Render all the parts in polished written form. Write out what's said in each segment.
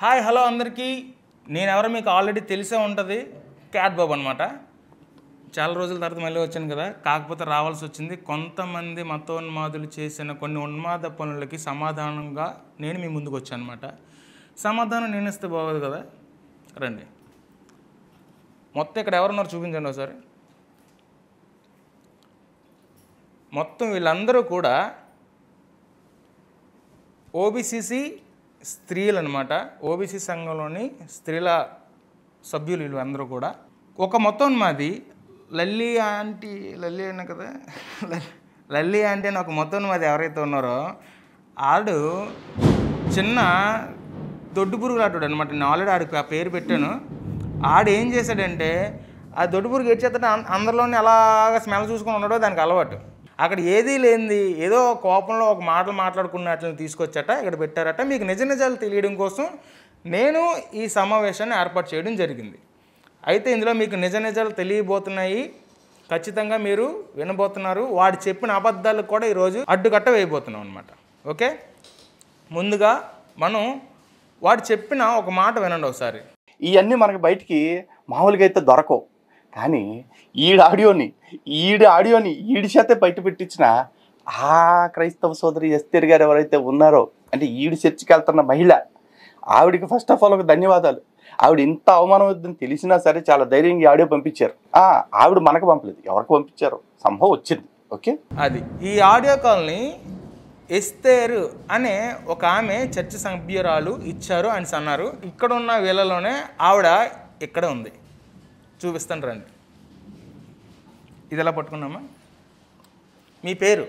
Hi hello అందరికీ నేను ఎవరో మీకు ఆల్రెడీ తెలిసే ఉంటుంది క్యాట్ బాబు అనమాట. చాలా రోజుల తర్వాత మళ్ళీ వచ్చాను కదా, కాకపోతే రావాల్సి వచ్చింది. కొంతమంది మతోన్మాదులు చేసిన కొన్ని ఉన్మాద పనులకి సమాధానంగా నేను మీ ముందుకు వచ్చాను అనమాట. సమాధానం నేను ఇస్తే బాగోదు కదా, రండి. మొత్తం ఇక్కడ ఎవరున్నారు చూపించండి ఒకసారి. మొత్తం వీళ్ళందరూ కూడా ఓబీసీసీ స్త్రీలు అనమాట. ఓబీసీ సంఘంలోని స్త్రీల సభ్యులు వీళ్ళు అందరూ కూడా. ఒక మొత్తోన్మాది లల్లి ఆంటీ, లల్లి అన్న కదా, లల్లి ఆంటీ అని ఒక మొత్తోన్మాది ఎవరైతే ఉన్నారో ఆడు చిన్న దొడ్డు పురుగు ఆటాడు అనమాట. నేను ఆల్రెడీ ఆడికి ఆ పేరు పెట్టాను. ఆడు ఏం చేశాడంటే ఆ దొడ్డు పురుగు ఏడ్చేస్తే అందరిలోనే అలాగా స్మెల్ చూసుకొని ఉన్నాడో దానికి అలవాటు. అక్కడ ఏదీ లేనిది ఏదో కోపంలో ఒక మాటలు మాట్లాడుకున్నట్లని తీసుకొచ్చట ఇక్కడ పెట్టారట. మీకు నిజ నిజాలు తెలియడం కోసం నేను ఈ సమావేశాన్ని ఏర్పాటు చేయడం జరిగింది. అయితే ఇందులో మీకు నిజ నిజాలు తెలియబోతున్నాయి, ఖచ్చితంగా మీరు వినబోతున్నారు. వాడు చెప్పిన అబద్ధాలకు కూడా ఈరోజు అడ్డుకట్ట వేయబోతున్నాం అనమాట. ఓకే, ముందుగా మనం వాడు చెప్పిన ఒక మాట వినండి ఒకసారి. ఇవన్నీ మనకి బయటికి మామూలుగా అయితే దొరకవు, కానీ ఈడి ఆడియోని ఈడి చేతే బయట పెట్టించిన ఆ క్రైస్తవ సోదరి ఎస్తేర్ గారు ఎవరైతే ఉన్నారో, అంటే ఈడి చర్చికి వెళ్తున్న మహిళ, ఆవిడికి ఫస్ట్ ఆఫ్ ఆల్ ఒక ధన్యవాదాలు. ఆవిడ ఇంత అవమానం వద్దని తెలిసినా సరే చాలా ధైర్యంగా ఆడియో పంపించారు. ఆవిడ మనకు పంపలేదు, ఎవరికి పంపించారో సంభవం వచ్చింది. ఓకే, అది ఈ ఆడియో కాల్ని ఎస్తేరు అనే ఒక ఆమె చర్చ సభ్యురాలు ఇచ్చారు అని అన్నారు. ఇక్కడ ఉన్న వీళ్ళలోనే ఆవిడ ఇక్కడ ఉంది, చూపిస్తాను రండి. ఇది ఎలా పట్టుకున్నామా? మీ పేరు?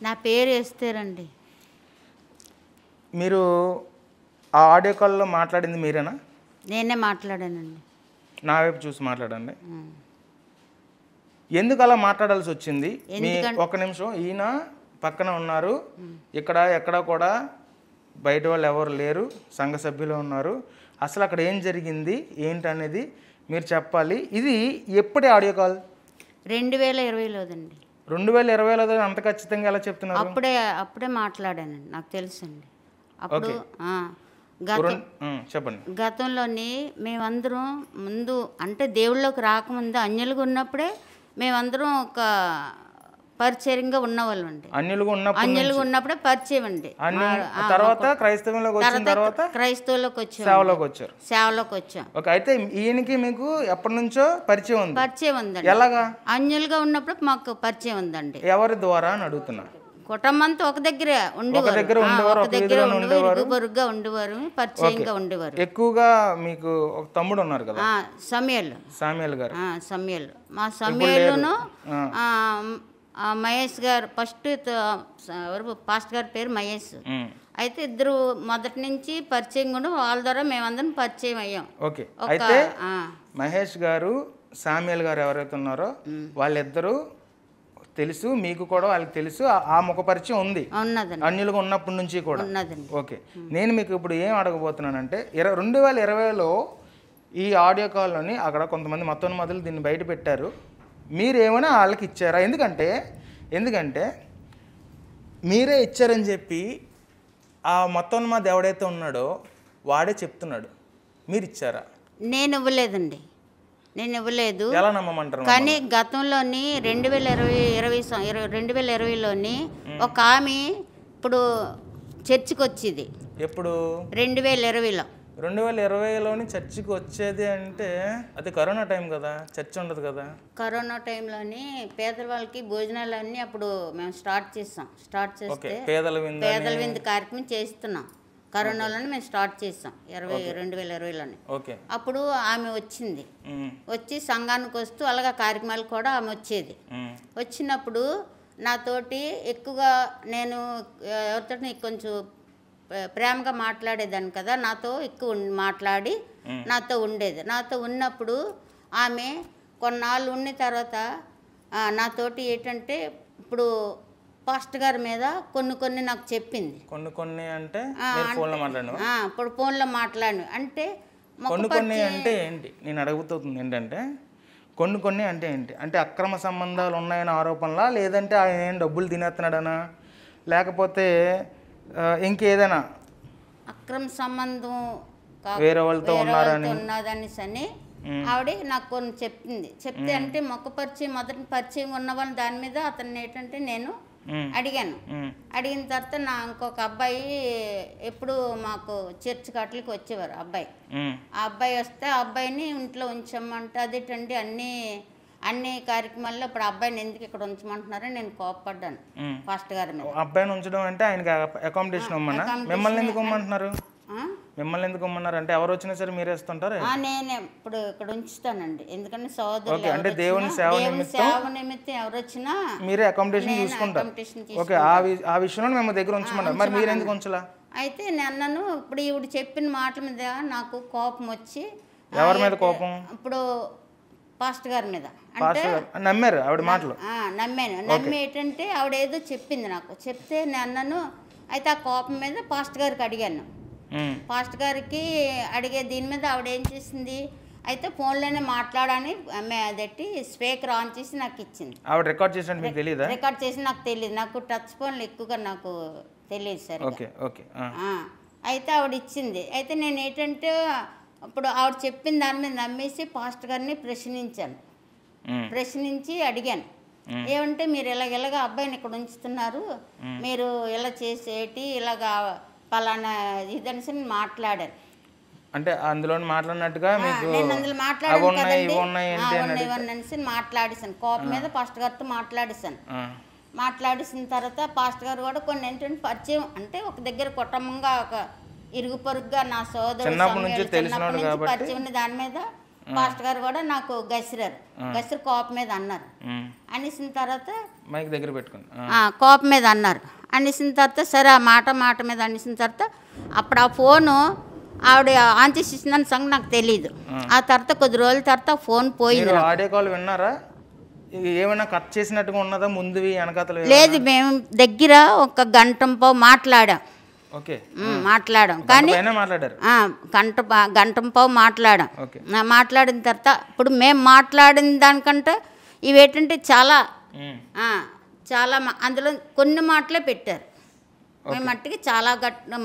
నా పేరు ఎస్తేరండి. మీరు ఆ ఆడియో కాల్లో మాట్లాడింది మీరేనా? నేనే మాట్లాడానండి. నా వైపు చూసి మాట్లాడండి. ఎందుకు అలా మాట్లాడాల్సి వచ్చింది? మీ ఒక నిమిషం, ఈయన పక్కన ఉన్నారు, ఇక్కడ ఎక్కడ కూడా బయట వాళ్ళు ఎవరు లేరు, సంఘ సభ్యులు ఉన్నారు. అసలు అక్కడ ఏం జరిగింది ఏంటనేది మీరు చెప్పాలి. ఇది ఎప్పుడే ఆడియో కాల్? 2020లోదండి. 2020లో అంత ఖచ్చితంగా ఎలా చెప్తున్నారు? అప్పుడే మాట్లాడానండి, నాకు తెలుసండి. అప్పుడు చెప్పండి. గతంలోని మేమందరం ముందు అంటే దేవుళ్ళలోకి రాకముందు అన్యులుగా ఉన్నప్పుడే మేమందరం ఒక పరిచయంగా ఉన్నవాళ్ళం అండి. అన్యులుగా ఉన్నప్పుడే పరిచయం అండి. తర్వాత క్రైస్తవంలోకి వచ్చిన తర్వాత క్రైస్తవులోకి వచ్చాం, సేవలోకి వచ్చాం. అయితే ఈయనకి మీకు ఎప్పటి నుంచో పరిచయం ఉందండి. ఎలాగా? అన్యులుగా ఉన్నప్పుడు మాకు పరిచయం ఉందండి. ఎవరి ద్వారా అని అడుగుతున్నా. కుటుంబంతో ఒక దగ్గర ఉండేవారు, పరిచయంగా ఉండేవారు. ఎక్కువగా మీకు ఒక తమ్ముడు ఉన్నారు కదా, సామ్యూయల్ గారు. మా సామ్యూయల్ను మహేష్ గారు, ఫస్ట్ పాస్టర్ గారి పేరు మహేష్. అయితే ఇద్దరు మొదటి నుంచి పరిచయం కూడా, వాళ్ళ ద్వారా మేమందరం పరిచయం అయ్యాం. ఓకే, అయితే మహేష్ గారు సామ్యూయల్ గారు ఎవరైతే ఉన్నారో వాళ్ళిద్దరూ తెలుసు, మీకు కూడా వాళ్ళకి తెలుసు. ఆ ముఖ పరిచయం ఉంది అన్యులుగా ఉన్నప్పటి నుంచి కూడా. ఓకే, నేను మీకు ఇప్పుడు ఏం అడగబోతున్నానంటే 2020లో ఈ ఆడియో కాల్లోని అక్కడ కొంతమంది మతోన్మాదులు దీన్ని బయట పెట్టారు. మీరేమైనా వాళ్ళకి ఇచ్చారా? ఎందుకంటే మీరే ఇచ్చారని చెప్పి ఆ మతోన్మాది ఎవడైతే ఉన్నాడో వాడే చెప్తున్నాడు. మీరు ఇచ్చారా? నేను ఇవ్వలేదండి, నేను ఇవ్వలేదు. ఎలా నమ్మమంటారు? కానీ గతంలోని 2020లోని ఒక ఆమె ఇప్పుడు చర్చికి వచ్చేది. ఎప్పుడు? 2020లో. 2020లోని చర్చికి వచ్చేది అంటే అది కరోనా టైం కదా, చర్చ్ ఉండదు కదా. కరోనా టైంలోని పేదల వాళ్ళకి భోజనాలు అన్నీ అప్పుడు మేము స్టార్ట్ చేస్తే పేదల విందు కార్యక్రమం చేస్తున్నాం. కరోనాలోనే మేము స్టార్ట్ చేస్తాం 2020లోనే. అప్పుడు ఆమె వచ్చి సంఘానికి వస్తూ అలాగా కార్యక్రమాలు కూడా ఆమె వచ్చేది. వచ్చినప్పుడు నాతోటి ఎక్కువగా నేను ఎవరితో కొంచెం ప్రేమగా మాట్లాడేదాన్ని కదా, నాతో ఎక్కువ మాట్లాడి నాతో ఉండేది. నాతో ఉన్నప్పుడు ఆమె కొన్నాళ్ళు ఉన్న తర్వాత నాతోటి ఏంటంటే ఇప్పుడు పాస్టర్ గారి మీద కొన్ని నాకు చెప్పింది. కొన్ని అంటే ఇప్పుడు ఫోన్లో మాట్లాడు అంటే కొన్ని అంటే ఏంటి నేను అడుగుతుంది ఏంటంటే కొన్ని అంటే ఏంటి అంటే అక్రమ సంబంధాలు ఉన్నాయని ఆరోపణలా, లేదంటే ఆయన ఏం డబ్బులు తినేస్తున్నాడనా, లేకపోతే ఇంకేదైనా అక్రమ సంబంధం వేరే వాళ్ళతో ఉన్నారని ఉన్నదనేసి అని ఆవిడ నాకు కొన్ని చెప్తే అంటే మొక్క పరిచయం మొదటి పరిచయం ఉన్న వాళ్ళు దాని మీద అతన్ని ఏంటంటే నేను అడిగాను. అడిగిన తర్వాత నా ఇంకొక అబ్బాయి ఎప్పుడు మాకు చర్చ్ కట్టలకి వచ్చేవారు అబ్బాయి. ఆ అబ్బాయి వస్తే ఆ అబ్బాయిని ఇంట్లో ఉంచమంటే అదేటండి అన్ని కార్యక్రమాల్లో ఇప్పుడు అబ్బాయిని ఎందుకు ఇక్కడ ఉంచమంటున్నారని నేను కోపపడ్డాను ఫాస్ట్ గారి మీద. అబ్బాయిని ఉంచడం అంటే ఆయనకి అకామిడేషన్ ఇవ్వమన్నా? మిమ్మల్ని ఎందుకు ఇవ్వమంటున్నారు? మిమ్మల్ని ఎందుకు ఇవ్వమన్నారు అంటే ఎవరు వచ్చినా సరే మీరే ఇస్తుంటారు? నేను ఇప్పుడు ఇక్కడ ఉంచుతానండి, ఎందుకంటే సోదరులు అంటే దేవుని సేవ నిమిత్తం ఎవరు వచ్చినా మీరే అకామిడేషన్ చూసుకుంటారు. ఓకే, ఆ విషయంలో మేము దగ్గర ఉంచమన్నారు, మరి మీరు ఎందుకు ఉంచలా? అయితే నన్ను ఇప్పుడు ఈవిడ చెప్పిన మాటల మీద నాకు కోపం వచ్చి. ఎవరి మీద కోపం? ఇప్పుడు పాస్ట్ గారి మీద. అంటే నమ్మారు ఆవిడ మాటలు? నమ్మి ఏంటంటే ఆవిడ ఏదో చెప్పింది నాకు, చెప్తే నన్ను అయితే ఆ కోపం మీద పాస్ట్ గారికి అడిగాను. పాస్ట్ గారికి అడిగే దీని మీద ఆవిడ ఏం చేసింది అయితే ఫోన్లోనే మాట్లాడని అదెట్టి స్పీకర్ ఆన్ చేసి నాకు ఇచ్చింది. ఆవిడ రికార్డ్ చేసినట్టు మీకు తెలియదా? రికార్డ్ చేసి నాకు తెలియదు, నాకు టచ్ ఫోన్లు ఎక్కువగా నాకు తెలియదు సార్. అయితే ఆవిడ ఇచ్చింది. అయితే నేను ఏంటంటే అప్పుడు ఆవిడ చెప్పిన దాని మీద నమ్మేసి పాస్ట్ గారిని ప్రశ్నించి అడిగాను. ఏమంటే మీరు ఇలాగ అబ్బాయిని ఇక్కడ ఉంచుతున్నారు, మీరు ఇలా చేసేటి ఇలాగా పలానా ఇదనేసి మాట్లాడాను. అంటే అందులో మాట్లాడినట్టుగా నేను అందులో మాట్లాడేసాను కోపం మీద పాస్ట్ గారితో మాట్లాడేసిన తర్వాత పాస్ట్ గారు కూడా కొన్ని ఏంటంటే పరిచయం అంటే ఒక దగ్గర కుటుంబంగా ఒక ఇరుగు పొరుగుగా నా సోదరుడు పరిచయం ఉన్న దాని మీద పాస్ట్ గారు కూడా నాకు గసిరు కోపం మీద అన్నారు. అనేసిన తర్వాత మైక్ దగ్గర పెట్టుకుని కోపం మీద అన్నారు. అనేసిన తర్వాత సరే ఆ మాట మీద అనేసిన తర్వాత అప్పుడు ఆ ఫోను ఆవిడ ఆన్ చేసి ఇచ్చిందని సంగతి నాకు తెలియదు. ఆ తర్వాత కొద్ది రోజుల తర్వాత ఫోన్ పోయింది. ఆడియో కాల్ విన్నారా? ఏమైనా కట్ చేసినట్టుగా ఉన్నదా ముందువి వెనకాతలు? లేదు, మేము దగ్గర ఒక గంటంపావు మాట్లాడాం. కానీ గంటంపావు మాట్లాడిన తర్వాత ఇప్పుడు మేము మాట్లాడిన దానికంటే ఇవేంటంటే చాలా అందులో కొన్ని మాటలే పెట్టారు. మేము మట్టికి చాలా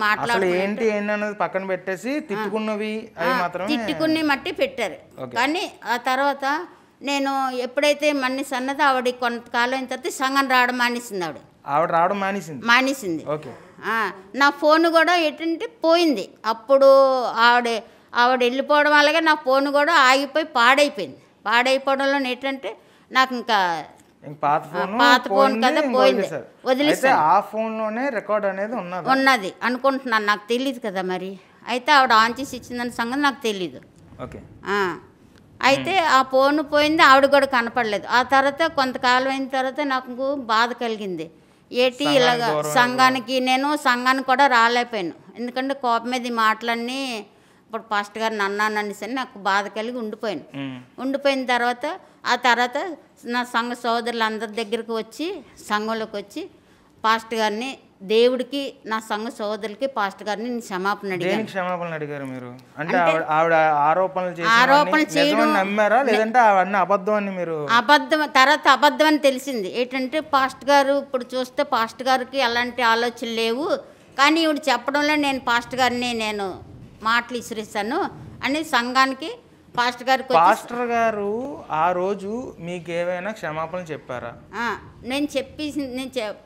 మాట్లాడు ఏంటి ఏంటన్నది పక్కన పెట్టేసి తిట్టుకుని మట్టి పెట్టారు. కానీ ఆ తర్వాత నేను ఎప్పుడైతే మనిషి అన్నది ఆవిడ కొంతకాలం అయిన తర్వాత సంఘం రావడం మానేసింది. నా ఫోన్ కూడా ఏంటంటే పోయింది. అప్పుడు ఆవిడ వెళ్ళిపోవడం వల్లగా నా ఫోన్ కూడా ఆగిపోయి పాడైపోవడంలో ఏంటంటే నాకు ఇంకా పాత ఫోన్ కదా పోయింది, వదిలేసాను. ఆ ఫోన్లోనే రికార్డ్ అనేది ఉన్నది అనుకుంటున్నాను, నాకు తెలియదు కదా మరి. అయితే ఆవిడ ఆన్ చేసి ఇచ్చిందని సంగతి నాకు తెలీదు. అయితే ఆ ఫోన్ పోయింది, ఆవిడ కూడా కనపడలేదు. ఆ తర్వాత కొంతకాలం అయిన తర్వాత నాకు బాధ కలిగింది. ఏంటి ఇలాగా సంఘానికి కూడా రాలేకపోయాను, ఎందుకంటే కోపం మీద ఈ మాటలన్నీ ఇప్పుడు పాస్ట్ గారిని అన్నాననేసి నాకు బాధ కలిగి ఉండిపోయిన తర్వాత ఆ తర్వాత నా సంఘ సోదరులు అందరి దగ్గరికి వచ్చి సంఘంలోకి వచ్చి పాస్ట్ గారిని దేవుడికి నా సంఘ సోదరులకి పాస్ట్ గారిని క్షమాపణ అడిగారు. మీరు అంటే ఆవిడ ఆరోపణలు చేయడం నమ్మారా లేదంటే అవన్నీ అబద్ధం అని? మీరు తర్వాత అబద్ధం అని తెలిసింది. ఏంటంటే పాస్ట్ గారు ఇప్పుడు చూస్తే పాస్ట్ గారికి అలాంటి ఆలోచనలు లేవు, కానీ ఇవిడ చెప్పడంలో నేను పాస్ట్ గారిని నేను మాటలు ఇసిరిస్తాను అని సంఘానికి పాస్టర్ గారు ఆ రోజు మీకు ఏమైనా క్షమాపణ చెప్పారా?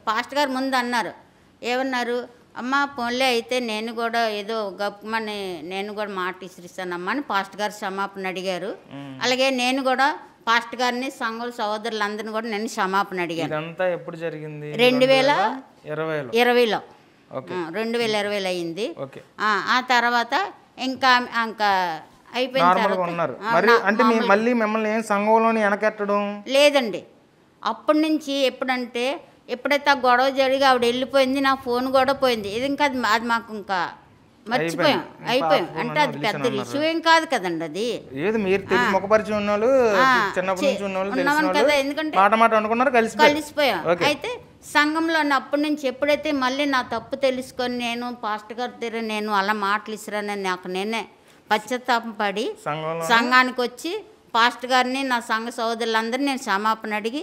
పాస్టర్ గారు ముందు అన్నారు, ఏమన్నారు, అమ్మ పోన్లే అయితే నేను కూడా ఏదో గప్పమని నేను కూడా మాట ఇసిరిస్తానమ్మా అని పాస్టర్ గారు క్షమాపణ అడిగారు. అలాగే నేను కూడా పాస్టర్ గారిని సంఘం సోదరులందరినీ కూడా నేను క్షమాపణ అడిగాను. ఇదంతా ఎప్పుడు జరిగింది? 2020లో 2020 అయింది. ఆ తర్వాత ఇంకా ఉన్నారు మరి అంటే మళ్ళీ మిమ్మల్ని ఏం సంఘంలోని వెనకెట్టడం లేదండి. అప్పటి నుంచి ఎప్పుడైతే ఆ గొడవ జరిగి ఆవిడ వెళ్ళిపోయింది, నా ఫోన్ కూడా పోయింది. ఇది ఇంకా అది మాకు ఇంకా మర్చిపోయాం, అయిపోయాం. అంటే అది పెద్ద ఇష్యూ ఏం కాదు కదండి, అది ఉన్నాం కదా, ఎందుకంటే కలిసిపోయాం. అయితే సంఘంలో అప్పటి నుంచి ఎప్పుడైతే మళ్ళీ నా తప్పు తెలుసుకొని నేను పాస్టర్ గారి దగ్గర నేను అలా మాటలు ఇసిరానని నాకు నేనే పశ్చాత్తాపం పడి సంఘానికి వచ్చి పాస్టర్ గారిని నా సంఘ సోదరులందరినీ నేను క్షమాపణ అడిగి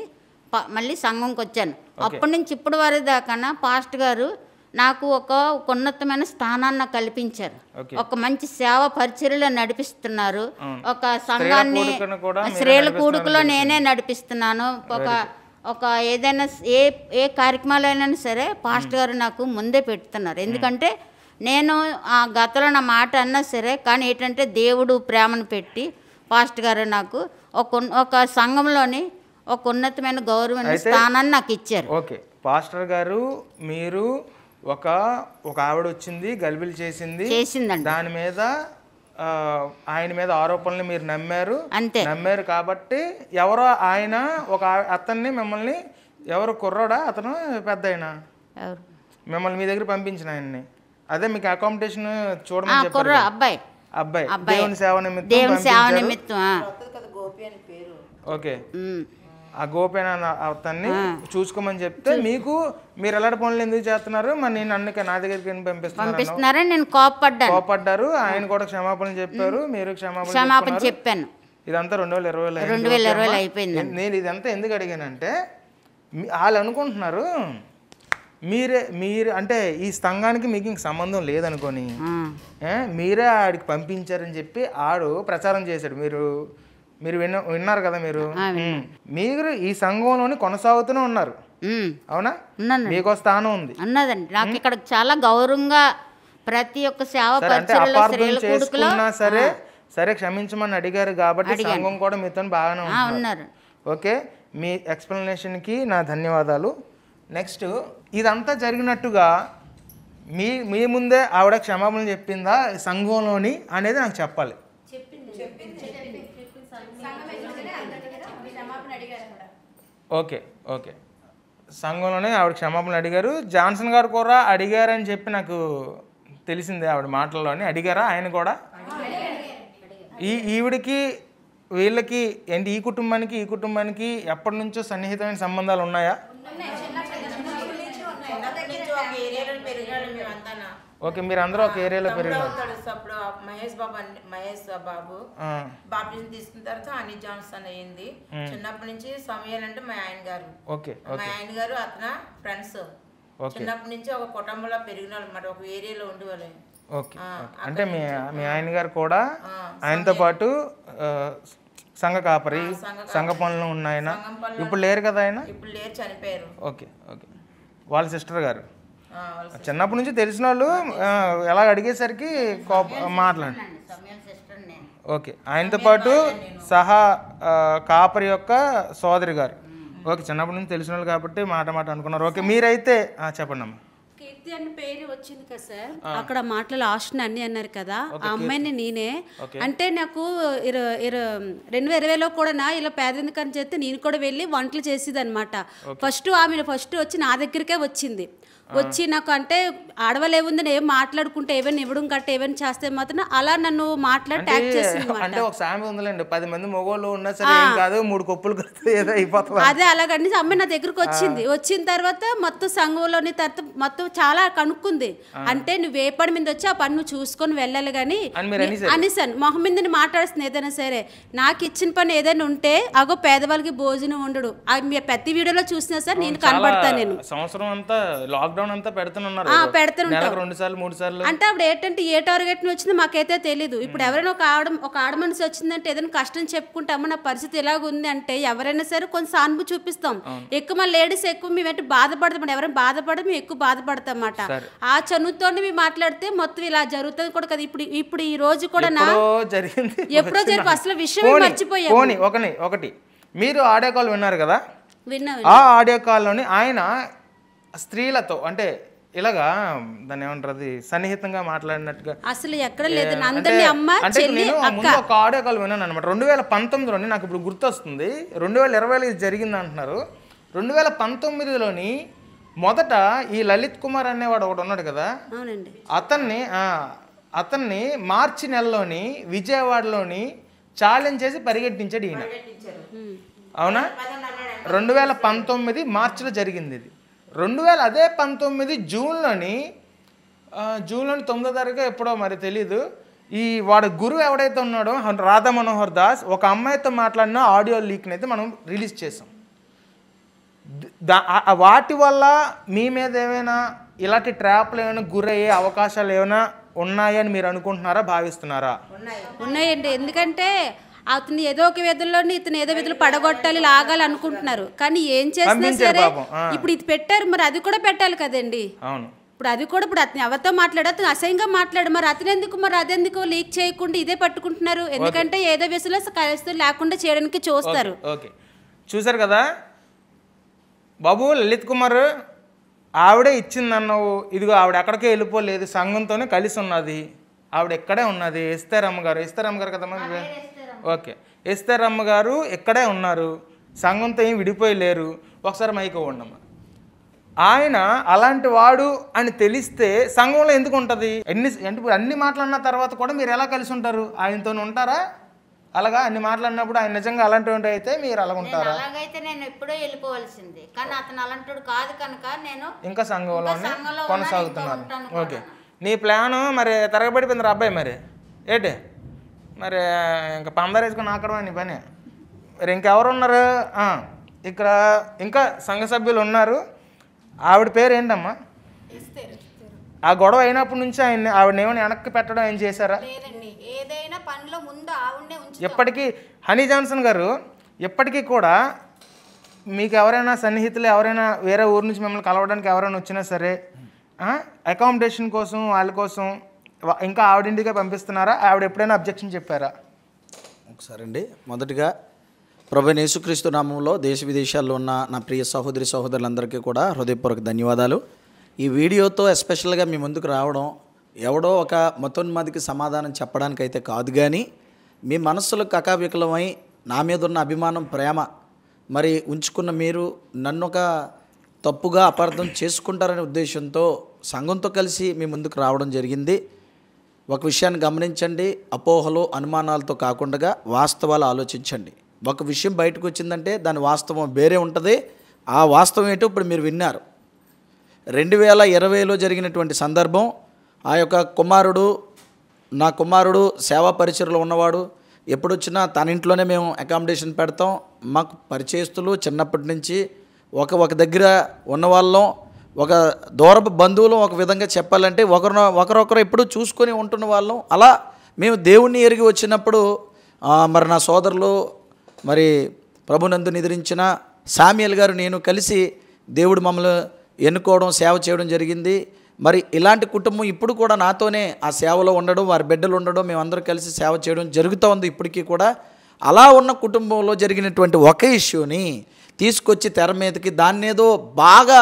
మళ్ళీ సంఘంకి వచ్చాను. అప్పటి నుంచి ఇప్పటి వరకు దాకా పాస్టర్ గారు నాకు ఒక ఉన్నతమైన స్థానాన్ని నాకు కల్పించారు. ఓకే. ఒక మంచి సేవ పరిచర్యలో నడిపిస్తున్నారు. ఒక సంఘాన్ని స్త్రీల కూడుకులో నేనే నడిపిస్తున్నాను. ఒక ఏదైనా ఏ కార్యక్రమాలైనా సరే పాస్టర్ గారు నాకు ముందే పెడుతున్నారు. ఎందుకంటే నేను ఆ గతంలో నా మాట అన్నా సరే, కానీ ఏంటంటే దేవుడు ప్రేమను పెట్టి పాస్టర్ గారు నాకు ఒక సంఘంలోని ఒక ఉన్నతమైన గౌరవమైన స్థానాన్ని నాకు ఇచ్చారు. ఓకే, పాస్టర్ గారు మీరు ఒక ఆవిడ వచ్చింది, గల్బిలు చేసిందండి. దాని మీద ఆయన మీద ఆరోపణలు మీరు నమ్మారు. అంతే, నమ్మారు కాబట్టి ఎవరో ఆయన ఒక అతన్ని మిమ్మల్ని ఎవరు కుర్రాడా అతను పెద్ద అయినా మిమ్మల్ని మీ దగ్గర పంపించిన ఆయన్ని, అదే మీకు అకామిడేషన్ చూడమని చెప్పారు. అబ్బాయి దేవుని సేవ నిమిత్తం. ఓకే, ఆ గోపేన అతన్ని చూసుకోమని చెప్తే మీరు ఎలాంటి పనులు ఎందుకు చేస్తున్నారు, మరి నేను నా దగ్గరికి పంపిస్తున్నారని నేను కోపడ్డారు. ఆయన కూడా క్షమాపణలు చెప్పారు, మీరు క్షమాపణ చెప్పాను. ఇదంతా 2020 అయిపోయింది. నేను ఇదంతా ఎందుకు అడిగానంటే వాళ్ళు అనుకుంటున్నారు మీరు అంటే ఈ సంఘానికి మీకు ఇంక సంబంధం లేదనుకొని మీరే ఆడికి పంపించారని చెప్పి ఆడు ప్రచారం చేశాడు. మీరు విన్నారు కదా, మీరు ఈ సంఘంలోని కొనసాగుతూనే ఉన్నారు. అవునా? మీకు స్థానం ఉంది అన్నదండి. నాకు ఇక్కడ చాలా గౌరవంగా ప్రతి ఒక్క సేవ పరిచర్యలో సరే క్షమించమని అడిగారు కాబట్టి సంఘం కూడా మీతో బాగానే ఉన్నారు. ఓకే, మీ ఎక్స్ప్లెనేషన్కి నా ధన్యవాదాలు. నెక్స్ట్, ఇదంతా జరిగినట్టుగా మీ ముందే ఆవిడ క్షమాపణ చెప్పిందా సంఘంలోని అనేది నాకు చెప్పాలి. ఓకే, సంఘంలోనే ఆవిడ క్షమాపణ అడిగారు. జాన్సన్ గారు కూడా అడిగారని చెప్పి నాకు తెలిసిందే ఆవిడ మాటల్లోని. అడిగారా ఆయన కూడా? ఈవిడికి వీళ్ళకి ఏంటి, ఈ కుటుంబానికి ఎప్పటి నుంచో సన్నిహితమైన సంబంధాలు ఉన్నాయా? ఓకే, మీరు అందరూ ఒక ఏరియాలో పెరిగారు. మహేష్ బాబు బాప్టిజం తీసుకున్న తర్వాత హనీ జాన్సన్ అయ్యింది. చిన్నప్పటి నుంచి సమయాలు అంటే మా ఆయన గారు. మా ఆయన గారు అతను ఫ్రెండ్స్ చిన్నప్పటి నుంచి ఒక కుటుంబంలో పెరిగిన వాళ్ళు అన్నమాట, ఒక ఏరియాలో ఉండేవాళ్ళు. ఓకే, అంటే మీ ఆయన గారు కూడా ఆయనతో పాటు సంఘ కాపరి, సంఘ పనులు ఉన్నాయన. ఇప్పుడు లేరు కదా ఆయన? ఇప్పుడు లేరు, చనిపోయారు. ఓకే, వాళ్ళ సిస్టర్ గారు చిన్నప్పటి నుంచి తెలిసిన వాళ్ళు ఎలా అడిగేసరికి మాట్లాడండి. ఓకే, ఆయనతో పాటు సహా కాపరి యొక్క సోదరి గారు. ఓకే, చిన్నప్పటి నుంచి తెలిసిన వాళ్ళు కాబట్టి మాట అనుకున్నారు. ఓకే, మీరైతే చెప్పండి అమ్మా. కీర్తి అన్న పేరు వచ్చింది కదా సార్, అక్కడ మాటలు లాస్ట్ అన్ని అన్నారు కదా, ఆ అమ్మాయిని నేనే. అంటే నాకు 2020లో కూడా ఇలా పేదరికని చెప్తే నేను కూడా వెళ్ళి వంటలు చేసేది అనమాట. ఫస్ట్ వచ్చి నా దగ్గరికే వచ్చింది. వచ్చి నాకు అంటే ఆడవాళ్ళు ఏముందని ఏం మాట్లాడుకుంటే ఏమైనా ఇవ్వడం గట్ట ఏమైనా చేస్తే మాత్రం అలా నన్ను మాట్లాడి ట్యాగ్ చేసింది. అంటే ఒక సామెత ఉందిలేండి, 10 మంది మగవాళ్ళు ఉన్నా సరే ఏం కాదు, 3 కొప్పులు ఏదో అయిపోతుంది. అదే అలాగని అమ్మాయి నా దగ్గరకు వచ్చిన తర్వాత మొత్తం సంఘంలోని తర్వాత మొత్తం చాలా కనుక్కుంది. అంటే నువ్వు ఏ పని మీద వచ్చి ఆ పని నువ్వు చూసుకొని వెళ్ళాలి కానీ అనేసాను. మొహం మీద మాట్లాడుస్తుంది ఏదైనా సరే. నాకు ఇచ్చిన పని ఏదైనా ఉంటే అగో పేదవాళ్ళకి భోజనం ఉండడు, మీరు ప్రతి వీడియోలో చూసినా సార్ నేను కనబడతాను. నేను సంవత్సరం అంతా లాక్డౌన్ అంతా పెడుతున్నారు, 2 సార్లు 3 సార్లు. అంటే అప్పుడు ఏంటంటే ఏ టార్గెట్ వచ్చిందో మాకైతే తెలీదు. ఇప్పుడు ఎవరైనా ఒక ఆడ మనిషి వచ్చిందంటే ఏదైనా కష్టం చెప్పుకుంటామో నా పరిస్థితి ఎలాగ ఉంది అంటే ఎవరైనా సరే కొంచెం సానుభూతి చూపిస్తాం. ఎక్కువ మా లేడీస్ ఎక్కువ మేము బాధపడతాం, ఎవరైనా బాధపడదు మేము ఎక్కువ బాధపడతాం అన్నమాట. ఆ చనువుతో మేము మాట్లాడితే మొత్తం ఇలా జరుగుతుంది కూడా కదా. ఇప్పుడు ఈ రోజు కూడా జరిగింది, ఎప్పుడో జరిగి అసలు విషయం మర్చిపోయాము. ఒకటి మీరు ఆడియో కాల్ విన్నారు కదా, విన్నాం. ఆ ఆడియో కాల్లోని ఆయన స్త్రీలతో అంటే ఇలాగా దాన్ని ఏమంటారు, అది సన్నిహితంగా మాట్లాడినట్టుగా అసలు ఎక్కడ లేదు. అంటే నేను ముందు ఒక ఆడియో కాల్ విన్నాను అనమాట. 2019లోని నాకు ఇప్పుడు గుర్తొస్తుంది, 2020లో ఇది జరిగింది అంటున్నారు. 2019లోని మొదట ఈ లలిత్ కుమార్ అనేవాడు ఒకడు ఉన్నాడు కదా, అతన్ని మార్చి నెలలోని విజయవాడలోని ఛాలెంజ్ చేసి పరిగెట్టించాడు ఈయన. అవునా? 2019 మార్చిలో జరిగింది ఇది. 2019 జూన్లోని 9వ తారీఖు ఎప్పుడో మరి తెలీదు, ఈ వాడు గురువు ఎవడైతే ఉన్నాడో రాధా మనోహర్ దాస్ ఒక అమ్మాయితో మాట్లాడిన ఆడియో లీక్ని అయితే మనం రిలీజ్ చేసాం. వాటి వల్ల మీ మీద ఏమైనా ఇలాంటి ట్రాప్లు ఏమైనా గురయ్యే అవకాశాలు ఏమైనా ఉన్నాయని మీరు అనుకుంటున్నారా, భావిస్తున్నారా? ఉన్నాయండి. ఎందుకంటే అతను ఏదో ఒక విధంలోని ఇతను ఏదో విధంలో పడగొట్టాలి, లాగాలి అనుకుంటున్నారు. కానీ ఏం చేసినా సరే ఇప్పుడు ఇది పెట్టారు, మరి అది కూడా పెట్టాలి కదండి. అవును. ఇప్పుడు అది కూడా ఇప్పుడు అతను ఎవరితో మాట్లాడు, అతను అసహ్యంగా మాట్లాడు, మరి అతను ఎందుకు, మరి అదెందుకు లీక్ చేయకుండా ఇదే పట్టుకుంటున్నారు? ఎందుకంటే ఏదో విషయంలో కలుస్తూ లేకుండా చేయడానికి చూస్తారు. ఓకే, చూసారు కదా బాబు. లలిత్ కుమార్ ఆవిడే ఇచ్చిందన్నావు, ఇదిగో ఆవిడ ఎక్కడికే వెళ్ళిపోలేదు, సంఘంతోనే కలిసి ఉన్నది, ఆవిడ ఇక్కడే ఉన్నది. ఎస్తేరమ్మ గారు కదమ్మా. ఓకే, ఎస్తేరమ్మ గారు ఇక్కడే ఉన్నారు, సంఘంతో ఏం విడిపోయలేరు. ఒకసారి మైక్ ఉండమ్మా. ఆయన అలాంటి వాడు అని తెలిస్తే సంఘంలో ఎందుకు ఉంటుంది? అన్ని మాట్లాడిన తర్వాత కూడా మీరు ఎలా కలిసి ఉంటారు? ఆయనతో ఉంటారా? అలాగా అన్ని మాట్లాడినప్పుడు ఆయన నిజంగా అలాంటి అయితే మీరు అలా ఉంటారా? అలాగైతే నేను ఎప్పుడో వెళ్ళిపోవాల్సింది, కానీ అతను అలాంటి కాదు కనుక నేను ఇంకా సంఘంలోనే కొనసాగుతున్నాను. ఓకే, నీ ప్లాను మరి తిరగబడిపోయింది అబ్బాయి. మరి ఏంటి మరి ఇంకా పందరేసుకుని ఆకడమే నీ పని. మరి ఇంకెవరు ఉన్నారు ఇక్కడ? ఇంకా సంఘ సభ్యులు ఉన్నారు. ఆవిడ పేరు ఏంటమ్మా? ఆ గొడవ అయినప్పటి నుంచి ఆవిడ ఏమైనా వెనక్కి పెట్టడం ఏం చేశారా? ఏదైనా పనిలో ముందు ఆవిడనే ఉంచి ఎప్పటికీ హనీ జాన్సన్ గారు ఎప్పటికీ కూడా మీకు ఎవరైనా సన్నిహితులు ఎవరైనా వేరే ఊరు నుంచి మిమ్మల్ని కలవడానికి ఎవరైనా వచ్చినా సరే అకామిడేషన్ కోసం వాళ్ళ కోసం ఇంకా ఆవిడింటిగా పంపిస్తున్నారా? ఆవిడ ఎప్పుడైనా అబ్జెక్షన్ చెప్పారా? ఒకసారి అండి, మొదటిగా ప్రభువైన యేసుక్రీస్తు నామంలో దేశ విదేశాల్లో ఉన్న నా ప్రియ సహోదరి సహోదరులందరికీ కూడా హృదయపూర్వక ధన్యవాదాలు. ఈ వీడియోతో ఎస్పెషల్గా మీ ముందుకు రావడం ఎవడో ఒక మతోన్మాదికి సమాధానం చెప్పడానికైతే కాదు, కానీ మీ మనస్సులో కకావికలమై నా మీద ఉన్న అభిమానం ప్రేమ మరి ఉంచుకున్న మీరు నన్ను ఒక తప్పుగా అపార్థం చేసుకుంటారనే ఉద్దేశంతో సంఘంతో కలిసి మీ ముందుకు రావడం జరిగింది. ఒక విషయాన్ని గమనించండి, అపోహలు అనుమానాలతో కాకుండా వాస్తవాలు ఆలోచించండి. ఒక విషయం బయటకు వచ్చిందంటే దాని వాస్తవం వేరే ఉంటుంది. ఆ వాస్తవం ఏంటో ఇప్పుడు మీరు విన్నారు. 2020లో జరిగినటువంటి సందర్భం, ఆ యొక్క నా కుమారుడు సేవా పరిచయలో ఉన్నవాడు. ఎప్పుడొచ్చినా తన ఇంట్లోనే మేము అకామిడేషన్ పెడతాం. మాకు పరిచయస్తులు చిన్నప్పటి నుంచి ఒక దగ్గర ఉన్నవాళ్ళం, ఒక దూరపు బంధువులు. ఒక విధంగా చెప్పాలంటే ఒకరొకరు ఎప్పుడు చూసుకొని ఉంటున్న వాళ్ళం. అలా మేము దేవుణ్ణి ఎరిగి వచ్చినప్పుడు మరి నా సోదరులు మరి ప్రభునందు నిద్రించిన సామ్యుయల్ గారు నేను కలిసి దేవుడు మమ్మల్ని ఎన్నుకోవడం, సేవ చేయడం జరిగింది. మరి ఇలాంటి కుటుంబం ఇప్పుడు కూడా నాతోనే ఆ సేవలో ఉండడం, వారి బిడ్డలు ఉండడం, మేమందరం కలిసి సేవ చేయడం జరుగుతూ ఉంది ఇప్పటికీ కూడా. అలా ఉన్న కుటుంబంలో జరిగినటువంటి ఒక ఇష్యూని తీసుకొచ్చి తెర మీదకి దాన్నేదో బాగా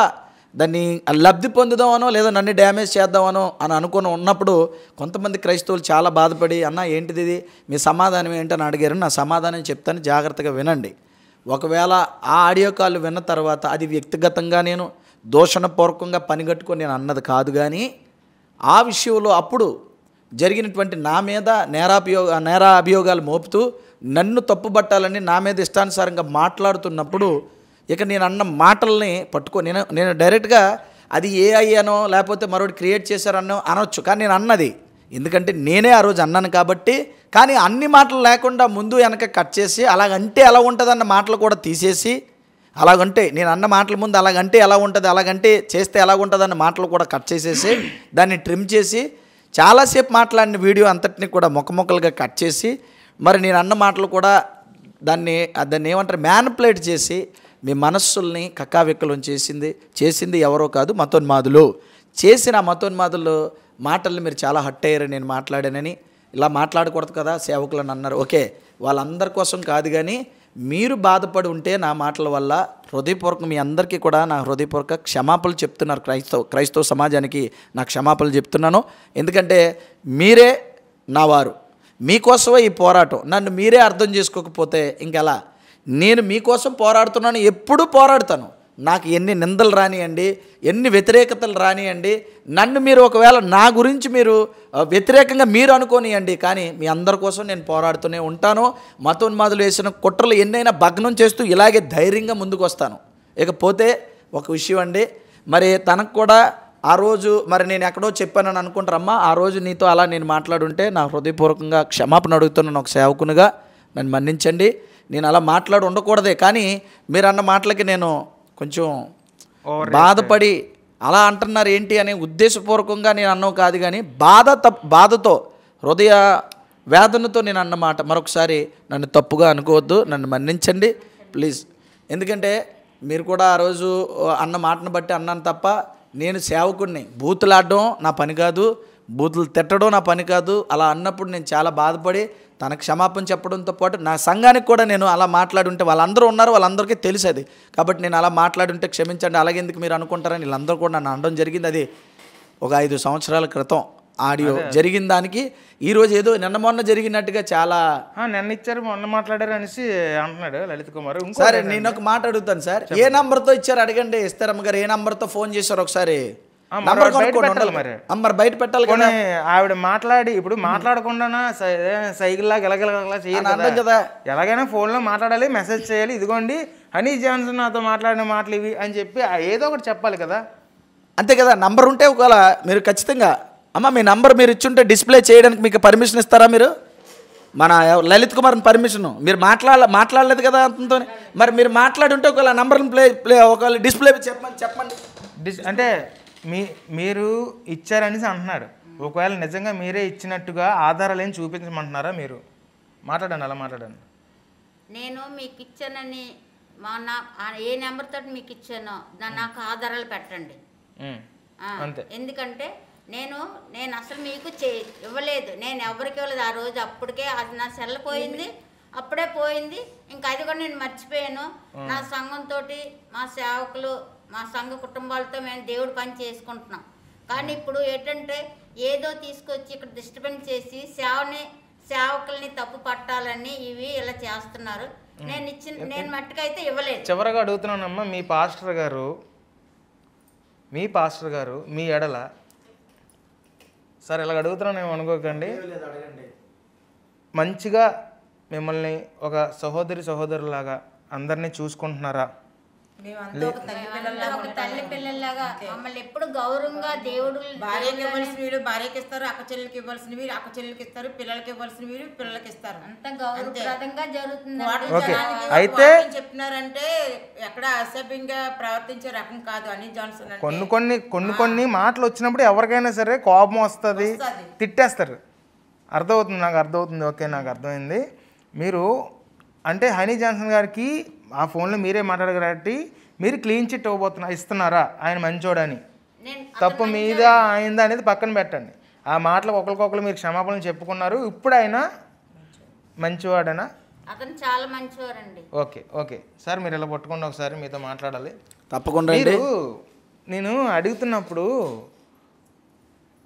దాన్ని లబ్ధి పొందుదామనో లేదా నన్ను డ్యామేజ్ చేద్దామనో అని అనుకుని ఉన్నప్పుడు కొంతమంది క్రైస్తవులు చాలా బాధపడి, అన్న ఏంటిది ఇది, మీ సమాధానం ఏంటని అడిగారు. నా సమాధానం చెప్తాను, జాగ్రత్తగా వినండి. ఒకవేళ ఆ ఆడియో కాల్ విన్న తర్వాత అది వ్యక్తిగతంగా నేను దూషణపూర్వకంగా పనిగట్టుకొని నేను అన్నది కాదు, కానీ ఆ విషయంలో అప్పుడు జరిగినటువంటి నా మీద నేర అభియోగాలు మోపుతూ నన్ను తప్పుబట్టాలని నా మీద ఇష్టానుసారంగా మాట్లాడుతున్నప్పుడు ఇక నేను అన్న మాటల్ని పట్టుకొని నేను డైరెక్ట్గా అది ఏఐ అనో లేకపోతే మరొకటి క్రియేట్ చేశారనో అనొచ్చు, కానీ నేను అన్నది ఎందుకంటే నేనే ఆ రోజు అన్నాను కాబట్టి. కానీ అన్ని మాటలు లేకుండా ముందు వెనక కట్ చేసి అలాగంటే ఎలా ఉంటుందన్న మాటలు కూడా తీసేసి, అలాగంటే నేను అన్న మాటల ముందు అలాగంటే ఎలా ఉంటుంది, అలాగంటే చేస్తే ఎలా ఉంటుంది అన్న మాటలు కూడా కట్ చేసేసి దాన్ని ట్రిమ్ చేసి చాలాసేపు మాట్లాడిన వీడియో అంతటిని కూడా మొక్కలుగా కట్ చేసి మరి నేను అన్న మాటలు కూడా దాన్ని ఏమంటారు మ్యానిపులేట్ చేసి మీ మనస్సుల్ని కక్కావిక్కలం చేసింది ఎవరో కాదు, మతోన్మాదులు. చేసిన మతోన్మాదులు మాటల్ని మీరు చాలా హట్ అయ్యారు నేను మాట్లాడానని. ఇలా మాట్లాడకూడదు కదా సేవకులను అన్నారు. ఓకే, వాళ్ళందరి కోసం కాదు, కానీ మీరు బాధపడి ఉంటే నా మాటల వల్ల హృదయపూర్వక మీ అందరికీ కూడా నా హృదయపూర్వక క్షమాపణలు చెప్తున్నారు. క్రైస్తవ సమాజానికి నా క్షమాపణలు చెప్తున్నాను. ఎందుకంటే మీరే నా వారు, మీకోసమే ఈ పోరాటం. నన్ను మీరే అర్థం చేసుకోకపోతే ఇంకెలా? నేను మీకోసం పోరాడుతున్నాను, ఎప్పుడూ పోరాడుతాను. నాకు ఎన్ని నిందలు రానియండి, ఎన్ని వ్యతిరేకతలు రానియండి, నన్ను మీరు ఒకవేళ నా గురించి మీరు వ్యతిరేకంగా మీరు అనుకోనియండి, కానీ మీ అందరి కోసం నేను పోరాడుతూనే ఉంటాను. మతోన్మాదులు వేసిన కుట్రలు ఎన్నైనా భగ్నం చేస్తూ ఇలాగే ధైర్యంగా ముందుకు వస్తాను. ఇకపోతే ఒక విషయం అండి, మరి తనకు కూడా ఆ రోజు మరి నేను ఎక్కడో చెప్పానని అనుకుంటారమ్మా, ఆ రోజు నీతో అలా నేను మాట్లాడుంటే నా హృదయపూర్వకంగా క్షమాపణ అడుగుతున్నాను ఒక సేవకునిగా, నన్ను మన్నించండి. నేను అలా మాట్లాడి ఉండకూడదే, కానీ మీరు అన్న మాటలకి నేను కొంచెం బాధపడి అలా అంటున్నారు ఏంటి అని ఉద్దేశపూర్వకంగా నేను అన్నావు కాదు, కానీ బాధతో హృదయ వేదనతో నేను అన్నమాట. మరొకసారి నన్ను తప్పుగా అనుకోవద్దు, నన్ను మన్నించండి ప్లీజ్. ఎందుకంటే మీరు కూడా ఆ రోజు అన్న మాటను బట్టి అన్నాను తప్ప, నేను సేవకుడిని, బూతులు ఆడడం నా పని కాదు, బూతులు తిట్టడం నా పని కాదు. అలా అన్నప్పుడు నేను చాలా బాధపడి తనకు క్షమాపణ చెప్పడంతో పాటు నా సంఘానికి కూడా నేను అలా మాట్లాడుంటే, వాళ్ళందరూ ఉన్నారు, వాళ్ళందరికీ తెలుసు అది, కాబట్టి నేను అలా మాట్లాడుంటే క్షమించండి, అలాగెందుకు మీరు అనుకుంటారని వీళ్ళందరూ కూడా నన్ను అనడం జరిగింది. అది ఒక 5 సంవత్సరాల క్రితం ఆడియో జరిగిన దానికి ఈరోజు ఏదో నిన్న మొన్న జరిగినట్టుగా చాలా నిన్న ఇచ్చారు మొన్న మాట్లాడారు అనేసి అంటున్నాడు లలిత్ కుమార్. సరే నేను ఒక మాట అడుగుతాను సార్, ఏ నంబర్తో ఇచ్చారు అడగండి, ఇస్తారమ్మ గారు ఏ నంబర్తో ఫోన్ చేశారు ఒకసారి మరి బయట పెట్టాలి కదా. ఆవిడ మాట్లాడి ఇప్పుడు మాట్లాడకుండా సైకిల్ లాగా ఎలాగెలా చేయాలి కదా, ఎలాగైనా ఫోన్లో మాట్లాడాలి, మెసేజ్ చేయాలి, ఇదిగోండి హనీ జాన్సన్ నాతో మాట్లాడిన మాటలు ఇవి అని చెప్పి ఏదో ఒకటి చెప్పాలి కదా. అంతే కదా. నంబర్ ఉంటే ఒకవేళ మీరు ఖచ్చితంగా అమ్మ మీ నంబర్ మీరు ఇచ్చుంటే డిస్ప్లే చేయడానికి మీకు పర్మిషన్ ఇస్తారా మీరు? మన లలిత్ కుమార్ని పర్మిషన్ మీరు మాట్లాడలేదు కదా అంతతో, మరి మీరు మాట్లాడి ఉంటే ఒకవేళ నంబర్ని ఒకవేళ డిస్ప్లే చెప్పండి. అంటే మీరు ఇచ్చారనేసి అంటున్నాడు. ఒకవేళ నిజంగా మీరే ఇచ్చినట్టుగా ఆధారాలు ఏం చూపించమంటున్నారా? మీరు మాట్లాడండి, అలా మాట్లాడండి. నేను మీకు ఇచ్చానని ఏ నెంబర్ తోటి మీకు ఇచ్చానో నాకు ఆధారాలు పెట్టండి. ఎందుకంటే నేను అసలు మీకు ఇవ్వలేదు, నేను ఎవరికి ఇవ్వలేదు ఆ రోజు. అప్పటికే అది నా సెల్ పోయింది, అప్పుడే పోయింది. ఇంకా అది కూడా నేను మర్చిపోయాను. నా సంఘంతో, మా సేవకులు, మా సంఘ కుటుంబాలతో మేము దేవుడు పని చేసుకుంటున్నాం. కానీ ఇప్పుడు ఏంటంటే ఏదో తీసుకొచ్చి ఇక్కడ డిస్టర్బెన్స్ చేసి సేవకుల్ని తప్పు పట్టాలని ఇవి ఇలా చేస్తున్నారు. నేను మట్టుకైతే ఇవ్వలేదు. చివరగా అడుగుతున్నానమ్మా, మీ పాస్టర్ గారు మీ ఎడల సరే ఇలా అడుగుతున్నాను ఏమో అనుకోకండి, మంచిగా మిమ్మల్ని ఒక సహోదరులాగా అందరినీ చూసుకుంటున్నారా? తల్లి పిల్లల్లాగా మమ్మల్ని ఎప్పుడు గౌరవంగా దేవుడు భార్యకి ఇవ్వాల్సిన వీడు భార్యకి ఇస్తారు, అక్క చెల్లెలకి ఇవ్వాల్సిన వీరు అక్క చెల్లెలకి ఇస్తారు, పిల్లలకి ఇవ్వాల్సిన వీరు పిల్లలకి ఇస్తారు. అంత గౌరవప్రదంగా జరుగుతుంది. అయితే చెప్తున్నారంటే ఎక్కడ అసభ్యంగా ప్రవర్తించే రకం కాదు హనీ జాన్సన్. కొన్ని మాటలు వచ్చినప్పుడు ఎవరికైనా సరే కోపం వస్తుంది, తిట్టేస్తారు. అర్థమవుతుంది, నాకు అర్థమవుతుంది. ఓకే, నాకు అర్థమైంది. మీరు అంటే హనీ జాన్సన్ గారికి ఆ ఫోన్లో మీరే మాట్లాడారు కాబట్టి మీరు క్లీన్ చిట్ ఇస్తున్నారా ఆయన మంచోడని? తప్పు మీద అయిందా అనేది పక్కన పెట్టండి. ఆ మాటలకు ఒకరికొకరు మీరు క్షమాపణలు చెప్పుకున్నారు. ఇప్పుడు ఆయన మంచివాడనా? అతను చాలా మంచివారండి. ఓకే సార్, మీరు ఇలా పట్టుకోండి, ఒకసారి మీతో మాట్లాడాలి తప్పకుండా. నేను అడుగుతున్నప్పుడు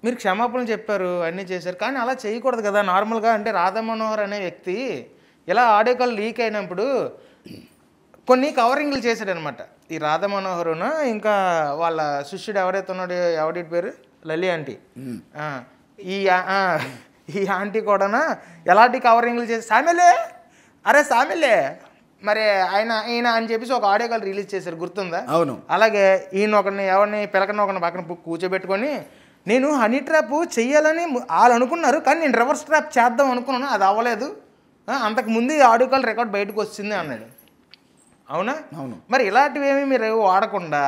మీరు క్షమాపణలు చెప్పారు, అన్నీ చేశారు, కానీ అలా చేయకూడదు కదా. నార్మల్గా అంటే రాధా మనోహర్ అనే వ్యక్తి ఇలా ఆడియో కాల్ లీక్ అయినప్పుడు కొన్ని కవరింగ్లు చేశాడనమాట. ఈ రాధా మనోహరును ఇంకా వాళ్ళ శిష్యుడు ఎవరైతే ఉన్నాడో, ఎవడి పేరు లలి ఆంటీ, ఈ ఆంటీ కూడా ఎలాంటి కవరింగ్లు చేసి సామెలే మరి ఈయన అని చెప్పేసి ఒక ఆడియో కాల్ రిలీజ్ చేశారు, గుర్తుందా? అవును. అలాగే ఎవరిని పిలకన ఒకరిని పక్కన కూర్చోబెట్టుకొని నేను హనీ ట్రాప్ చెయ్యాలని వాళ్ళు అనుకున్నారు, కానీ నేను రివర్స్ ట్రాప్ చేద్దాం అనుకున్నాను, అది అవ్వలేదు, అంతకుముందు ఈ ఆడియో కాల్ రికార్డ్ బయటకు వచ్చింది అన్నాడు. అవునా? అవును. మరి ఇలాంటివేమీ మీరు వాడకుండా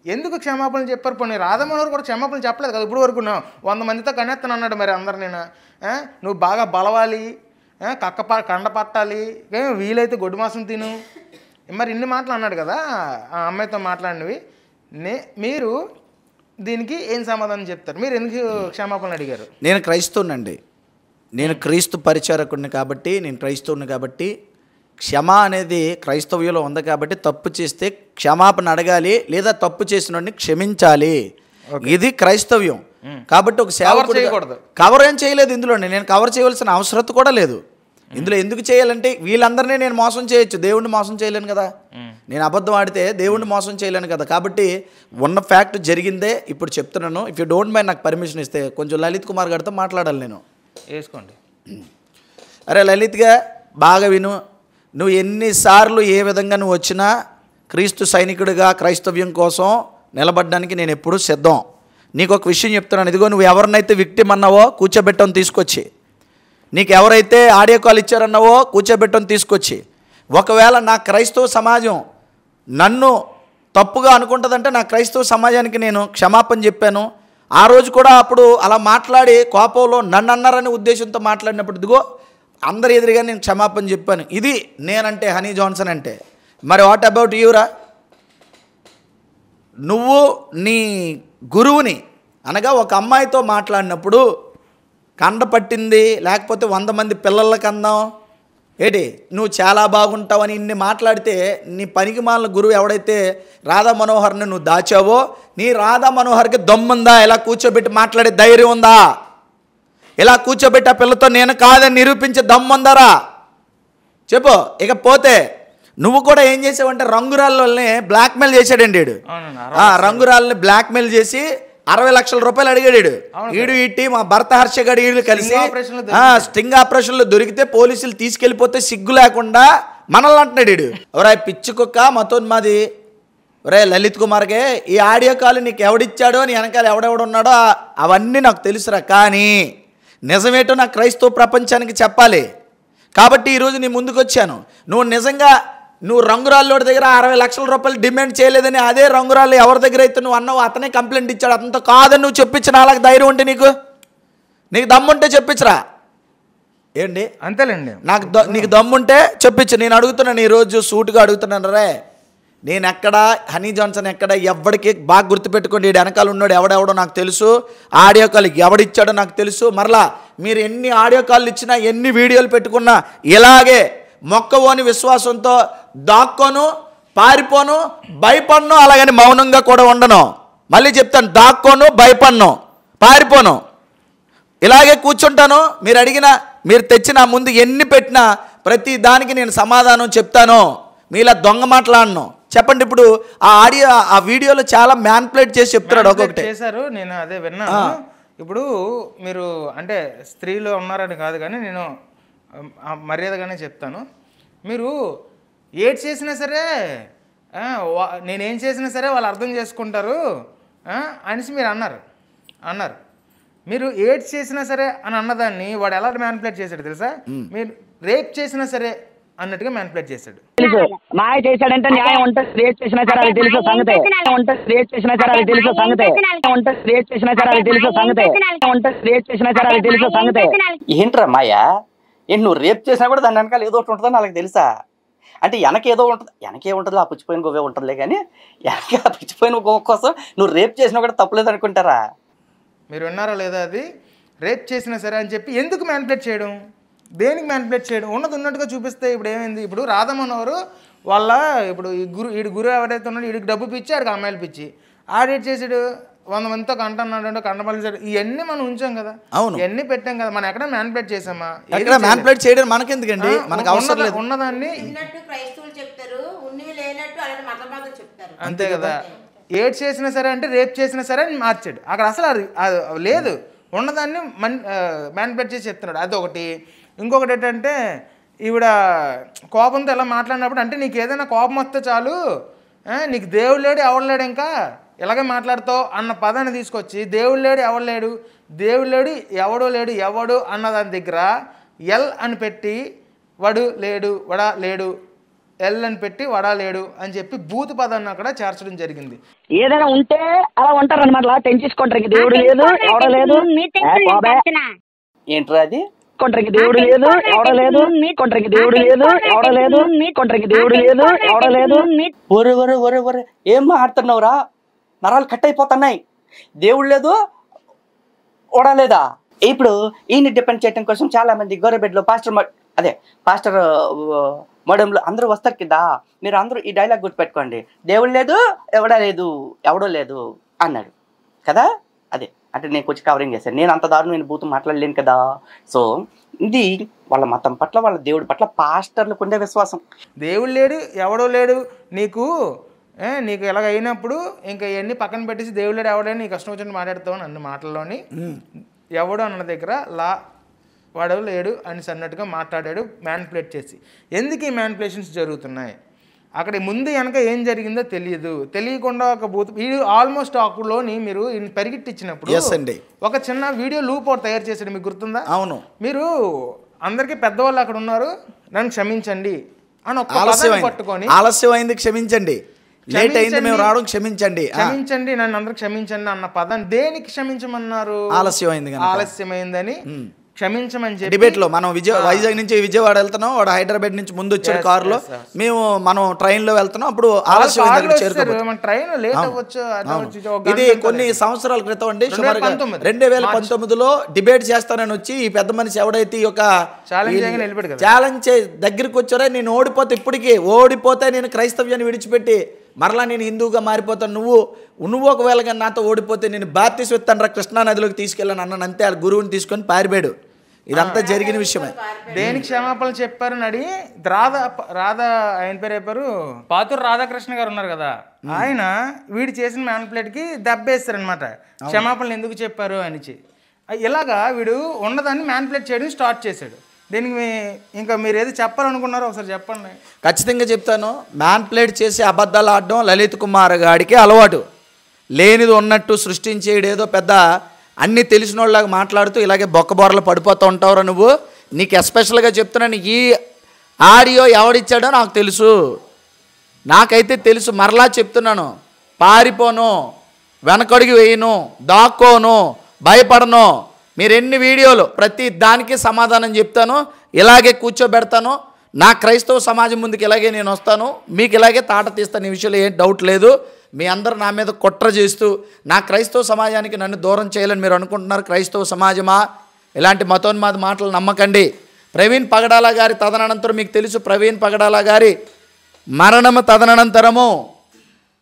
ఎందుకు క్షమాపణలు చెప్పారు? పోనీ రాధా మనోహర్ కూడా క్షమాపణలు చెప్పలేదు కదా ఇప్పుడు వరకు. 100 మందితో కనేస్తాను అన్నాడు. మరి అందరు నువ్వు బాగా బలవాలి, కండ పట్టాలి, వీలైతే గొడ్డు మాసం తిను, మరి ఇన్ని మాటలు అన్నాడు కదా ఆ అమ్మాయితో మాట్లాడినవి. మీరు దీనికి ఏం సమాధానం చెప్తారు? మీరు ఎందుకు క్షమాపణలు అడిగారు? నేను క్రైస్తవునండి, నేను క్రీస్తు పరిచారకుడిని కాబట్టి, నేను క్రైస్తవుని కాబట్టి క్షమ అనేది క్రైస్తవ్యంలో ఉంది కాబట్టి తప్పు చేస్తే క్షమాపణ అడగాలి, లేదా తప్పు చేసిన క్షమించాలి. ఇది క్రైస్తవ్యం. కాబట్టి ఒక సేవకుడు కవర్ ఏం చేయలేదు ఇందులో, నేను కవర్ చేయవలసిన అవసరం కూడా లేదు. ఇందులో ఎందుకు చేయాలంటే వీళ్ళందరినీ నేను మోసం చేయొచ్చు, దేవుణ్ణి మోసం చేయలేను కదా. నేను అబద్ధం ఆడితే దేవుణ్ణి మోసం చేయలేను కదా. కాబట్టి ఉన్న ఫ్యాక్ట్ జరిగిందే ఇప్పుడు చెప్తున్నాను. ఇఫ్ యూ డోంట్ మైండ్ నాకు పర్మిషన్ ఇస్తే కొంచెం లలిత్ కుమార్ గారితో మాట్లాడాలి. నేను వేసుకోండి. అరే లలిత్గా బాగా విను, నువ్వు ఎన్నిసార్లు ఏ విధంగా నువ్వు వచ్చినా క్రీస్తు సైనికుడిగా క్రైస్తవ్యం కోసం నిలబడడానికి నేను ఎప్పుడూ సిద్ధం. నీకు ఒక విషయం చెప్తున్నాను, ఇదిగో నువ్వు ఎవరినైతే విక్టిమ్ అన్నావో కూర్చోబెట్టని తీసుకొచ్చి, నీకు ఎవరైతే ఆడియో కాల్ ఇచ్చారన్నావో కూర్చోబెట్టని తీసుకొచ్చి, ఒకవేళ నా క్రైస్తవ సమాజం నన్ను తప్పుగా అనుకుంటుందంటే నా క్రైస్తవ సమాజానికి నేను క్షమాపణ చెప్పాను. ఆ రోజు కూడా అప్పుడు అలా మాట్లాడి కోపంలో నన్ను అన్నారనే ఉద్దేశంతో మాట్లాడినప్పుడు ఇదిగో అందరి ఎదురుగా నేను క్షమాపణ చెప్పాను. ఇది నేనంటే హనీ జాన్సన్ అంటే. మరి వాట్ అబౌట్ యూరా? నువ్వు నీ గురువుని అనగా ఒక అమ్మాయితో మాట్లాడినప్పుడు కండ పట్టింది లేకపోతే 100 మంది పిల్లలకి అందాం ఏంటి నువ్వు చాలా బాగుంటావని ఇన్ని మాట్లాడితే నీ పనికి మాలిన గురువు ఎవడైతే రాధా మనోహర్ని నువ్వు దాచావో నీ రాధా మనోహర్కి దమ్ముందా? ఇలా కూర్చోబెట్టి మాట్లాడే ధైర్యం ఉందా? ఇలా కూర్చోబెట్టి ఆ పిల్లతో నేను కాదని నిరూపించే దమ్ముందరా చెప్పు. ఇకపోతే నువ్వు కూడా ఏం చేసావంటే రంగురాళ్ళని బ్లాక్మెయిల్ చేశాడండి వీడు. రంగురాళ్ళని బ్లాక్మెయిల్ చేసి 60 లక్షల రూపాయలు అడిగాడు. ఈడు ఇట్టి మా భర్త హర్షగడి వీళ్ళు కలిసి స్టింగ్ ఆపరేషన్లో దొరికితే పోలీసులు తీసుకెళ్ళిపోతే సిగ్గు లేకుండా మనల్ని అంటున్నాడు వీడు. ఎవరా పిచ్చి కుక్క మతోన్మాది, ఒరే లలిత్ కుమార్కే ఈ ఆడియో కాల్ నీకు ఎవడిచ్చాడో నీ వెనకాల ఎవడెవడున్నాడో అవన్నీ నాకు తెలుసురా. కానీ నిజమేటో నా క్రైస్తవ ప్రపంచానికి చెప్పాలి కాబట్టి ఈరోజు నీ ముందుకు వచ్చాను. నువ్వు నిజంగా నువ్వు రంగురాళ్ళోడి దగ్గర 60 లక్షల రూపాయలు డిమాండ్ చేయలేదని అదే రంగురాళ్ళు ఎవరి దగ్గర అయితే నువ్వు అన్నావు అతనే కంప్లైంట్ ఇచ్చాడు. అతనితో కాదని నువ్వు చెప్పించిన అలాగ ధైర్యం ఉంటే నీకు దమ్ముంటే చెప్పించరా ఏంటి? అంతేలేండి. నీకు దమ్ముంటే చెప్పించు. నేను అడుగుతున్నాను ఈరోజు సూటుగా అడుగుతున్నాను రే. నేను ఎక్కడ హనీ జాన్సన్ ఎక్కడ ఎవరికి బాగా గుర్తుపెట్టుకోండి. ఈ వెనకాల ఉన్నాడు ఎవడెవడో నాకు తెలుసు. ఆడియో కాల్ ఎవడిచ్చాడో నాకు తెలుసు. మరలా మీరు ఎన్ని ఆడియో కాల్ ఇచ్చినా ఎన్ని వీడియోలు పెట్టుకున్నా ఇలాగే మొక్కవోని విశ్వాసంతో దాక్కోను పారిపోను భయపడను అలాగని మౌనంగా కూడా ఉండను. మళ్ళీ చెప్తాను, దాక్కోను భయపడను పారిపోను ఇలాగే కూర్చుంటాను. మీరు అడిగిన మీరు తెచ్చిన ముందు ఎన్ని పెట్టినా ప్రతి దానికి నేను సమాధానం చెప్తాను. మీలా దొంగ మాట్లాడను. చెప్పండి. ఇప్పుడు ఆ ఆడియో ఆ వీడియోలో చాలా మ్యాన్పులేట్ చేసి చెప్తున్నాడు. ఒక్కొక్కటి చేశారు, నేను అదే విన్నాను. ఇప్పుడు మీరు అంటే స్త్రీలు ఉన్నారని కాదు కానీ నేను మర్యాదగానే చెప్తాను. మీరు ఏడ్ చేసినా సరే నేనేం చేసినా సరే వాళ్ళు అర్థం చేసుకుంటారు అనేసి మీరు అన్నారు. మీరు ఏడ్ చేసినా సరే అని అన్నదాన్ని వాడు ఎలా మ్యానిపులేట్ చేశాడు తెలుసా? మీరు రేప్ చేసినా సరే అన్నట్టుగా మ్యానిపులేట్ చేశాడు. మాయ చేశాడంటే న్యాయం ఉంటుంది. రేప్ చేసినా సరే అది తెలుసు సంగతే ఉంటుంది. రేప్ చేసినా సరే అది తెలుసు సంగతే ఉంటుంది. రేప్ చేసినా సరే అది తెలుసు సంగతే ఉంటుంది. రేప్ చేసినా సరే అది తెలుసు సంగతే. ఏంట్రా మాయా? ఏంటి నువ్వు రేప్ చేసినా కూడా దాని వెనకాల ఏదో ఒకటి ఉంటుందని వాళ్ళకి తెలుసా? అంటే వెనకేదో ఉంటుంది. వెనకే ఉంటుంది, ఆ పుచ్చిపోయిన గోవే ఉంటుందిలే. కానీ వెనక ఆ పుచ్చిపోయిన గోవ కోసం నువ్వు రేప్ చేసినా కూడా తప్పులేదు అనుకుంటారా? మీరు విన్నారా లేదా? అది రేప్ చేసినా సరే అని చెప్పి ఎందుకు మ్యానిపులేట్ చేయడం? దేనికి మ్యానిపులేట్ చేయడం? ఉన్నది ఉన్నట్టుగా చూపిస్తే ఇప్పుడు ఏమైంది? ఇప్పుడు రాధా మనోహర్ వాళ్ళ ఇప్పుడు వీడి గురువు ఎవరైతే ఉన్నాడో వీడికి డబ్బు పిచ్చి ఆడికి అమ్మాయిలు పిచ్చి ఆడేట్ చేసాడు 100 మందితో కంటన్నాడు కంటపల్లిసాడు. ఇవన్నీ మనం ఉంచాం కదా, ఇవన్నీ పెట్టాం కదా. మనం ఎక్కడ మ్యానిపులేట్ చేసామా? మ్యానిపులేట్ చేయడం మనకెందుకండి? మనకు అవసరం లేదు. ఉన్నదాన్ని క్రైస్తవులు చెప్తారు, ఉన్నవి లేనట్టు అలాంటి మతబాధలు చెప్తారు. అంతే కదా. ఏడ్ చేసినా సరే అంటే రేప్ చేసినా సరే అని మార్చాడు. అక్కడ అసలు అది లేదు, ఉన్నదాన్ని మ్యానిపులేట్ చేసి చెప్తున్నాడు. అదొకటి. ఇంకొకటి ఏంటంటే ఈవిడ కోపంతో ఎలా మాట్లాడినప్పుడు అంటే నీకు ఏదైనా కోపం వస్తే చాలు నీకు దేవుడు లేడు ఎవడు లేడు ఇంకా ఇలాగే మాట్లాడుతావు అన్న పదాన్ని తీసుకొచ్చి దేవుడు లేడు ఎవడు లేడు, దేవుడు లేడు ఎవడో లేడు ఎవడు అన్న దాని దగ్గర ఎల్ అని పెట్టి వడు లేడు వడా లేడు, ఎల్ అని పెట్టి వడా లేడు అని చెప్పి బూతు పదాన్ని అక్కడ చేర్చడం జరిగింది. ఏదైనా ఉంటే అలా ఉంటారు అనమాట. టెన్షన్ దేవుడు లేదు ఎవడో లేదు. ఏంట్రా అది? కొంటరికి దేవుడు లేదు ఎవడో లేదు. కొంటరికి దేవుడు లేదు ఎవడో లేదు. కొంటరికి దేవుడు లేదు ఎవడో లేదు. ఒరే ఒరే ఒరే ఒరే ఏం మాట్లాడుతున్నావురా? నరాలు కట్ అయిపోతున్నాయి. దేవుడు లేదు ఓడలేదా? ఇప్పుడు ఈయన్ని డిపెండ్ చేయడం కోసం చాలా మంది గొర్రెబెడ్లో పాస్టర్ మోడంలో అందరూ వస్తారు కదా. మీరు అందరూ ఈ డైలాగ్ గుర్తుపెట్టుకోండి, దేవుడు లేదు ఎవడా లేదు ఎవడో లేదు అన్నాడు కదా. అదే అంటే నేను కొంచెం కవరింగ్ చేశాను. నేను అంత దారుణమైన బూతు మాట్లాడలేను కదా. సో ఇది వాళ్ళ మతం పట్ల వాళ్ళ దేవుడి పట్ల పాస్టర్లకు ఉండే విశ్వాసం. దేవుడు లేడు ఎవడో లేడు నీకు ఎలాగ అయినప్పుడు ఇంకా ఇవన్నీ పక్కన పెట్టేసి దేవుడు లేడు ఎవడని నీకు కష్టం వచ్చినట్టు మాట్లాడుతావు అన్ని మాటల్లోని ఎవడు అన్న దగ్గర వాడు లేడు అని అన్నట్టుగా మాట్లాడాడు మ్యానిపులేట్ చేసి. ఎందుకు ఈ మ్యానిపులేషన్స్ జరుగుతున్నాయి? అక్కడ ముందు వెనక ఏం జరిగిందో తెలియకుండా ఒక వీడియో ఆల్మోస్ట్ ఆకులోని మీరు పరిగెట్టించినప్పుడు ఒక చిన్న వీడియో లూప్ ఒకటి తయారు చేశాడు. మీకు గుర్తుందా? అవును. మీరు అందరికీ పెద్దవాళ్ళు అక్కడ ఉన్నారు, నన్ను క్షమించండి అని ఒక పట్టుకొని ఆలస్యమైంది క్షమించండి. లేట్ అయింది మేము రావడం క్షమించండి క్షమించండి నన్ను అందరూ క్షమించండి అన్న పదాన్ని దేనికి క్షమించమన్నారు? ఆలస్యమైందని క్షమించమని చెప్పి డిబేట్ లో మనం వైజాగ్ నుంచి విజయవాడ వెళ్తున్నాం, వాడు హైదరాబాద్ నుంచి ముందు వచ్చాడు కారులో, మనం ట్రైన్ లో వెళ్తున్నాం, అప్పుడు ఆలస్యం ఇది కొన్ని సంవత్సరాల క్రితం అండి. సుమారుగా 2019లో డిబేట్ చేస్తానని వచ్చి ఈ పెద్ద మనిషి ఎవడైతే ఈ యొక్క ఛాలెంజ్ దగ్గరికి వచ్చారో, నేను ఓడిపోతే నేను క్రైస్తవ్యాన్ని విడిచిపెట్టి మరలా నేను హిందువుగా మారిపోతాను, నువ్వు ఒకవేళ కానీ నాతో ఓడిపోతే నేను బాప్తిసం ఇస్తాను రా కృష్ణా నదిలోకి తీసుకెళ్ళాను అన్నాను. అంతే ఆ గురువుని తీసుకొని పారిపోయాడు. ఇదంతా జరిగిన విషయమే. దేనికి క్షమాపణలు చెప్పారని అడిగి రాధా ఆయన పేరు చెప్పారు, పాతూరు రాధాకృష్ణ గారు ఉన్నారు కదా, ఆయన వీడు చేసిన మ్యానిపులేట్కి దెబ్బేస్తారనమాట. క్షమాపణలు ఎందుకు చెప్పారు అనిచి ఇలాగా వీడు ఉన్నదాన్ని మ్యానిపులేట్ చేయడం స్టార్ట్ చేశాడు. దీనికి ఇంకా మీరు ఏది చెప్పాలనుకున్నారో ఒకసారి చెప్పండి. ఖచ్చితంగా చెప్తాను. మ్యాన్ప్లేట్ చేసి అబద్ధాలు ఆడడం లలిత్ కుమార్ గారికి అలవాటు. లేనిది ఉన్నట్టు సృష్టించేడేదో పెద్ద అన్నీ తెలిసిన వాళ్ళలాగా మాట్లాడుతూ ఇలాగే బొక్కబోరలు పడిపోతూ ఉంటావురా నువ్వు. నీకు ఎస్పెషల్గా చెప్తున్నాను, ఈ ఆడియో ఎవడిచ్చాడో నాకు తెలుసు, నాకైతే తెలుసు. మరలా చెప్తున్నాను, పారిపోను, వెనకడుగు వేయను, దాక్కోను, భయపడను. మీరు ఎన్ని వీడియోలు ప్రతి దానికి సమాధానం చెప్తాను, ఇలాగే కూర్చోబెడతాను. నా క్రైస్తవ సమాజం ముందుకు ఇలాగే నేను వస్తాను, మీకు ఇలాగే తాట తీస్తాను. ఈ విషయంలో ఏం డౌట్ లేదు. మీ అందరూ నా మీద కుట్ర చేస్తూ నా క్రైస్తవ సమాజానికి నన్ను దూరం చేయాలని మీరు అనుకుంటున్నారు. క్రైస్తవ సమాజమా, ఇలాంటి మతోన్మాద మాటలు నమ్మకండి. ప్రవీణ్ పగడాల గారి తదనంతరం మీకు తెలుసు, ప్రవీణ్ పగడాల గారి మరణము తదనంతరము,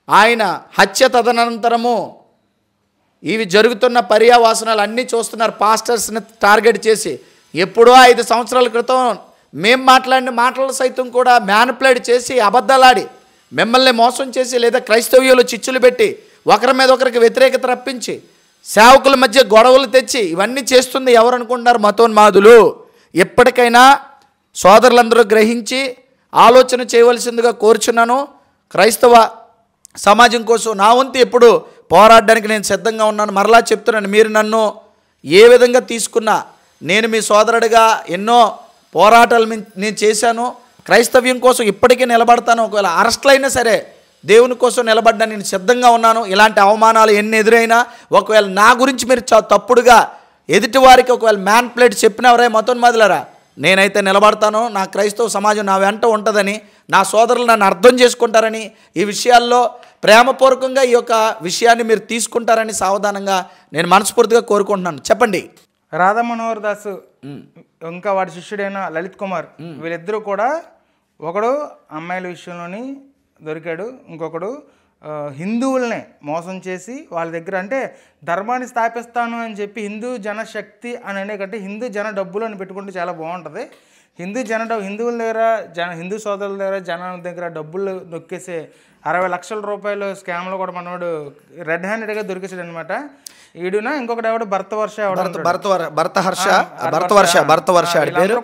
ఆయన హత్య తదనంతరము ఇవి జరుగుతున్న పర్యావాసనాలు అన్నీ చూస్తున్నారు. పాస్టర్స్ని టార్గెట్ చేసి ఎప్పుడో 5 సంవత్సరాల క్రితం మేము మాట్లాడిన మాటలు సైతం కూడా మ్యానిపులేట్ చేసి అబద్ధాలాడి మిమ్మల్ని మోసం చేసి లేదా క్రైస్తవ్యులు చిచ్చులు పెట్టి ఒకరి మీద ఒకరికి వ్యతిరేకత రప్పించి సేవకుల మధ్య గొడవలు తెచ్చి ఇవన్నీ చేస్తుంది ఎవరు అనుకుంటున్నారు? మతోన్మాదులు. ఎప్పటికైనా సోదరులందరూ గ్రహించి ఆలోచన చేయవలసిందిగా కోరుచున్నాను. క్రైస్తవ సమాజం కోసం నా వంతు ఎప్పుడు పోరాడడానికి నేను సిద్ధంగా ఉన్నాను. మరలా చెప్తున్నాను, మీరు నన్ను ఏ విధంగా తీసుకున్నా నేను మీ సోదరుడిగా ఎన్నో పోరాటాలు నేను చేశాను. క్రైస్తవ్యం కోసం ఇప్పటికీ నిలబడతాను. ఒకవేళ అరెస్ట్లు అయినా సరే దేవుని కోసం నిలబడ్డా నేను సిద్ధంగా ఉన్నాను. ఇలాంటి అవమానాలు ఎన్ని ఎదురైనా ఒకవేళ నా గురించి మీరు తప్పుడుగా ఎదుటి వారికి ఒకవేళ మ్యాన్ప్లేట్ చెప్పినవరే మతోన్మాదులరా, నేనైతే నిలబడతాను. నా క్రైస్తవ సమాజం నా వెంట ఉంటుందని, నా సోదరులు నన్ను అర్థం చేసుకుంటారని, ఈ విషయాల్లో ప్రేమపూర్వకంగా ఈ యొక్క విషయాన్ని మీరు తీసుకుంటారని సావధానంగా నేను మనస్ఫూర్తిగా కోరుకుంటున్నాను. చెప్పండి. రాధా మనోహర్ దాస్ ఇంకా వాడి శిష్యుడైన లలిత్ కుమార్, వీళ్ళిద్దరూ కూడా ఒకడు అమ్మాయిల విషయంలోని దొరికాడు, ఇంకొకడు హిందువుల్ని మోసం చేసి వాళ్ళ దగ్గర అంటే ధర్మాన్ని స్థాపిస్తాను అని చెప్పి హిందూ జనశక్తి అని అనే కంటే హిందూ జన డబ్బులు అని పెట్టుకుంటే చాలా బాగుంటుంది. హిందువుల దగ్గర హిందూ సోదరుల దగ్గర జనం దగ్గర డబ్బులు నొక్కేసే 60 లక్షల రూపాయలు స్కామ్లో కూడా మనవాడు రెడ్ హ్యాండెడ్గా దొరికేసాడు అనమాట. ఈడున ఇంకొకటి ఎవడు భరతవర్ష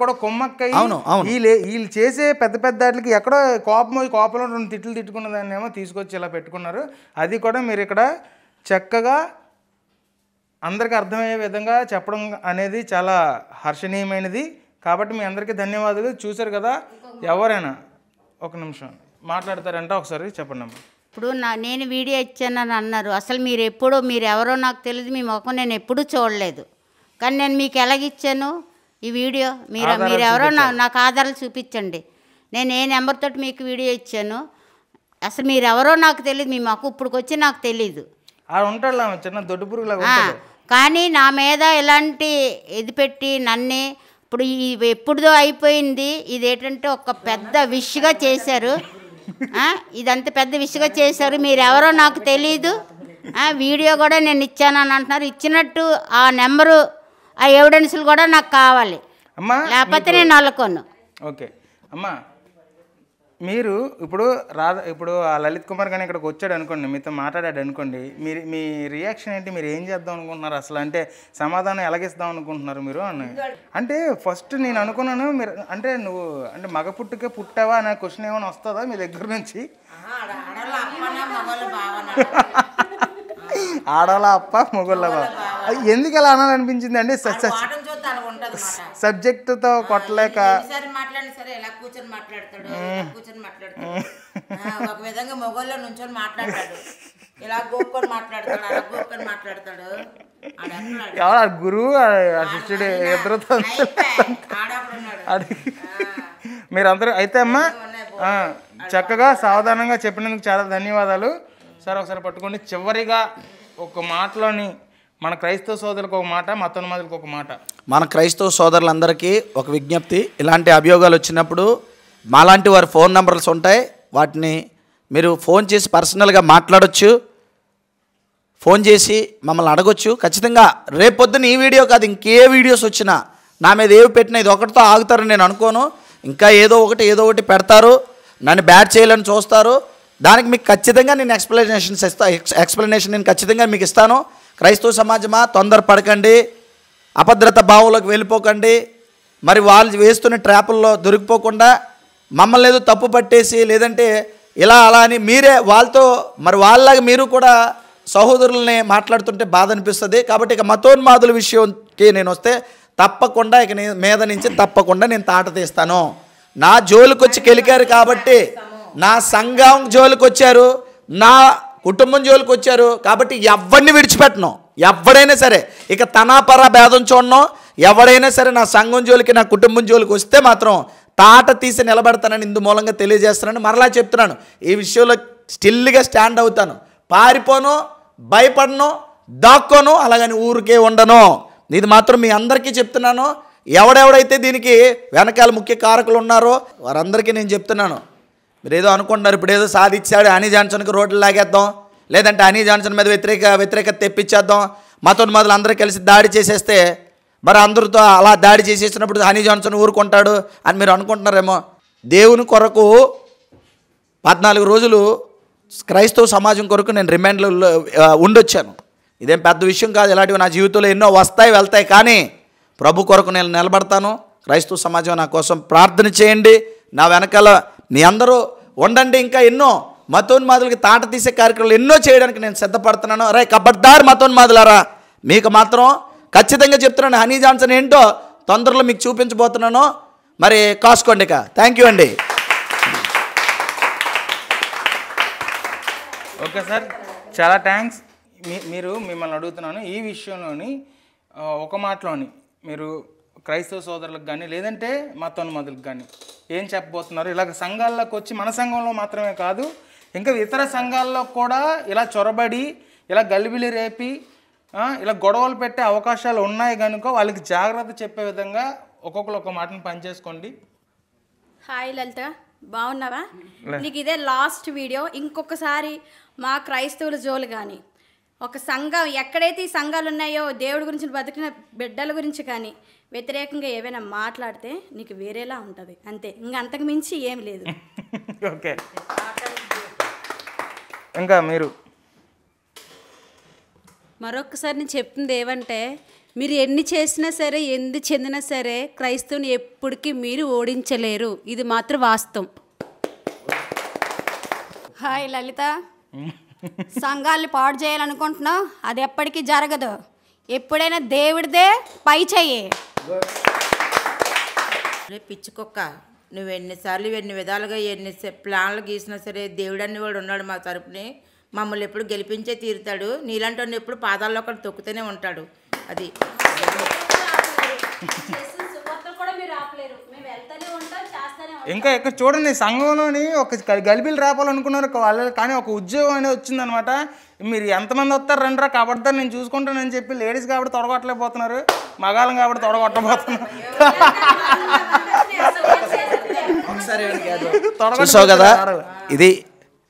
కూడా కొమ్మక్కయ్యి వీళ్ళు చేసే పెద్ద పెద్ద వాటికి ఎక్కడో కోపంలో 2 తిట్లు తిట్టుకున్న దాన్ని ఏమో తీసుకొచ్చి ఇలా పెట్టుకున్నారు. అది కూడా మీరు ఇక్కడ చక్కగా అందరికీ అర్థమయ్యే విధంగా చెప్పడం అనేది చాలా హర్షణీయమైనది. కాబట్టి మీ అందరికీ ధన్యవాదాలు. చూశారు కదా, ఎవరైనా ఒక నిమిషం మాట్లాడతారంట, ఒకసారి చెప్పండి అమ్మా. ఇప్పుడు నేను వీడియో ఇచ్చానని అన్నారు. అసలు మీరు ఎవరో నాకు తెలియదు, మీ ముఖం నేను ఎప్పుడూ చూడలేదు. కానీ నేను మీకు ఎలాగిచ్చాను ఈ వీడియో? మీరు ఎవరో నాకు ఆధారాలు చూపించండి. నేను ఏ నెంబర్ తోటి మీకు వీడియో ఇచ్చాను? అసలు మీరు ఎవరో నాకు తెలియదు, మీ ముఖం ఇప్పుడుకొచ్చి నాకు తెలీదు. ఉంటాడు చిన్న దొడ్డు పురుగులా. కానీ నా మీద ఇలాంటి ఇది పెట్టి నన్నే ఇప్పుడు ఎప్పుడుదో అయిపోయింది. ఇదేంటంటే ఒక పెద్ద విష్గా చేశారు. ఇదంతా పెద్ద విషయంగా చేశారు. మీరెవరో నాకు తెలీదు. వీడియో కూడా నేను ఇచ్చానని అంటున్నారు. ఇచ్చినట్టు ఆ నెంబరు, ఆ ఎవిడెన్స్లు కూడా నాకు కావాలి, లేకపోతే నేను అల్లుకోను. ఓకే అమ్మా, మీరు ఇప్పుడు ఆ లలిత్ కుమార్ కానీ ఇక్కడికి వచ్చాడు అనుకోండి, మీతో మాట్లాడాడు అనుకోండి, మీ రియాక్షన్ ఏంటి? మీరు ఏం చేద్దాం అనుకుంటున్నారు అసలు? అంటే సమాధానం ఎలాగిస్తాం అనుకుంటున్నారు మీరు అని అంటే ఫస్ట్ నేను అనుకున్నాను మీరు అంటే నువ్వు అంటే మగ పుట్టుకే పుట్టావా అనే క్వశ్చన్ ఏమైనా వస్తుందా మీ దగ్గర నుంచి? ఆడవాళ్ళ అప్ప మొగోళ్ళ బావ ఎందుకు ఎలా అనాలనిపించింది అండి? సబ్జెక్టుతో కొట్టలేక ఒక విధంగా మొగోల్లో నుంచొని మాట్లాడతాడు, ఇలా గోక్కొని మాట్లాడతాడు, అలా గోక్కొని మాట్లాడతాడు. ఎవరు గురువు శిష్యుడు ఇద్దరుతో అది మీరందరూ అయితే అమ్మా చక్కగా సావధానంగా చెప్పినందుకు చాలా ధన్యవాదాలు సార్. ఒకసారి పట్టుకోండి. చివరిగా ఒక మాటలోని మన క్రైస్తవ సోదరులకు ఒక మాట, మతోన్మాదులకు ఒక మాట. మన క్రైస్తవ సోదరులందరికీ ఒక విజ్ఞప్తి, ఇలాంటి అభియోగాలు వచ్చినప్పుడు మాలాంటి వారి ఫోన్ నెంబర్స్ ఉంటాయి, వాటిని మీరు ఫోన్ చేసి పర్సనల్గా మాట్లాడొచ్చు, ఫోన్ చేసి మమ్మల్ని అడగొచ్చు. ఖచ్చితంగా రేపొద్దున ఈ వీడియో కాదు ఇంకే వీడియోస్ వచ్చినా నా మీద ఏవి పెట్టినా ఇది ఒకటితో ఆగుతారని నేను అనుకోను. ఇంకా ఏదో ఒకటి పెడతారు, నన్ను బ్యాడ్ చేయాలని చూస్తారు. దానికి మీకు ఖచ్చితంగా నేను ఎక్స్ప్లెనేషన్ నేను ఖచ్చితంగా మీకు ఇస్తాను. క్రైస్తవ సమాజమా, తొందరపడకండి, అభద్రత భావంలోకి వెళ్ళిపోకండి, మరి వాళ్ళు వేస్తున్న ట్రాపుల్లో దొరికిపోకుండా మమ్మల్ని ఏదో తప్పు పట్టేసి లేదంటే ఇలా అలా అని మీరే వాళ్ళతో మరి వాళ్ళలాగా మీరు కూడా సహోదరుల్ని మాట్లాడుతుంటే బాధ అనిపిస్తుంది. కాబట్టి ఇక మతోన్మాదుల విషయంకి నేను వస్తే తప్పకుండా ఇక మీద నుంచి తప్పకుండా నేను తాట తీస్తాను. నా జోలికి వచ్చి కెలికారు కాబట్టి, నా సంఘం జోలికి వచ్చారు, నా కుటుంబం జోలికి వచ్చారు కాబట్టి ఎవరిని విడిచిపెట్టను. ఎవడైనా సరే ఇక తనాపరా భేదం చూడను. ఎవడైనా సరే నా సంఘం జోలికి నా కుటుంబం జోలికి వస్తే మాత్రం తాట తీసి నిలబెడతానని ఇందు మూలంగా తెలియజేస్తున్నాను. మరలా చెప్తున్నాను, ఈ విషయంలో స్టిల్గా స్టాండ్ అవుతాను, పారిపోను, భయపడను, దాక్కోను, అలాగని ఊరికే ఉండను. ఇది మాత్రం మీ అందరికీ చెప్తున్నాను. ఎవడెవడైతే దీనికి వెనకాల ముఖ్య కారకులు ఉన్నారో వారందరికీ నేను చెప్తున్నాను. మీరు ఏదో అనుకుంటున్నారు, ఇప్పుడు ఏదో సాధించాడు హనీ జాన్సన్కి రోడ్లు లాగేద్దాం, లేదంటే హనీ జాన్సన్ మీద వ్యతిరేకత తెప్పించేద్దాం, మతోన్మాదులు అందరూ కలిసి దాడి చేసేస్తే మరి అందరితో అలా దాడి చేసేసినప్పుడు హనీ జాన్సన్ ఊరుకుంటాడు అని మీరు అనుకుంటున్నారేమో. దేవుని కొరకు 14 రోజులు క్రైస్తవ సమాజం కొరకు నేను రిమాండ్లో ఉండొచ్చాను. ఇదేం పెద్ద విషయం కాదు. ఇలాంటివి నా జీవితంలో ఎన్నో వస్తాయి వెళ్తాయి, కానీ ప్రభు కొరకు నేను నిలబడతాను. క్రైస్తవ సమాజం నా కోసం ప్రార్థన చేయండి, నా వెనకాల మీ అందరూ ఉండండి. ఇంకా ఎన్నో మతోన్మాదులకి తాట తీసే కార్యక్రమాలు ఎన్నో చేయడానికి నేను సిద్ధపడుతున్నాను. రే కబడ్దార్ మతోన్మాదులారా, మీకు మాత్రం ఖచ్చితంగా చెప్తున్నాను, హనీ జాన్సన్ ఏంటో తొందరలో మీకు చూపించబోతున్నాను. మరి కాసుకోండి. ఇక థ్యాంక్ యూ అండి. ఓకే సార్, చాలా థ్యాంక్స్. మీరు మిమ్మల్ని అడుగుతున్నాను ఈ విషయంలోని ఒక మాటలోని మీరు క్రైస్తవ సోదరులకు కానీ లేదంటే మతోన్మాదులకు కానీ ఏం చెప్పబోతున్నారు? ఇలాగ సంఘాల్లోకి వచ్చి మన సంఘంలో మాత్రమే కాదు ఇంకా ఇతర సంఘాల్లో కూడా ఇలా చొరబడి ఇలా గలిబిలి రేపి ఇలా గొడవలు పెట్టే అవకాశాలు ఉన్నాయి కనుక వాళ్ళకి జాగ్రత్త చెప్పే విధంగా ఒక్కొక్కరు ఒక మాటను పనిచేసుకోండి. హాయ్ లలిత, బాగున్నావా? నీకు ఇదే లాస్ట్ వీడియో. ఇంకొకసారి మా క్రైస్తవుల జోలు కానీ ఒక సంఘం ఎక్కడైతే ఈ సంఘాలు ఉన్నాయో దేవుడి గురించి బతికిన బిడ్డల గురించి కానీ వ్యతిరేకంగా ఏవైనా మాట్లాడితే నీకు వేరేలా ఉంటుంది, అంతే. ఇంకా అంతకు మించి ఏం లేదు. ఓకే, ఇంకా మీరు మరొకసారి నేను చెప్తుంది ఏమంటే, మీరు ఎన్ని చేసినా సరే ఎందు చెందినా సరే క్రైస్తవుని ఎప్పటికీ మీరు ఓడించలేరు. ఇది మాత్రం వాస్తవం. హాయ్ లలిత, సంఘాన్ని పాడు చేయాలనుకుంటున్నావు, అది ఎప్పటికీ జరగదు. ఎప్పుడైనా దేవుడిదే పై చెయ్యి. పిచ్చుకొక్క, నువ్వు ఎన్నిసార్లు ఎన్ని విధాలుగా ఎన్ని ప్లాన్లు గీసినా సరే దేవుడని వాడు ఉన్నాడు మా తరపుని. మమ్మల్ని ఎప్పుడు గెలిపించే తీరుతాడు. నీలాంటి వాడిని ఎప్పుడు పాదాల్లో ఒకటి తొక్కుతూనే ఉంటాడు. అది ఇంకా ఇక్కడ చూడండి, సంఘంలోని ఒక గలిబిలు రాపాలనుకున్నారు వాళ్ళు, కానీ ఒక ఉద్యోగం అనేది వచ్చిందనమాట. మీరు ఎంతమంది వస్తారు రండిరా కబడ్దారు నేను చూసుకుంటానని చెప్పి లేడీస్ కాబట్టి తొడగొట్టలేకపోతున్నారు, మగాళ్ళం కాబట్టి తొడగొట్టబోతున్నారు. చూసావు కదా, ఇది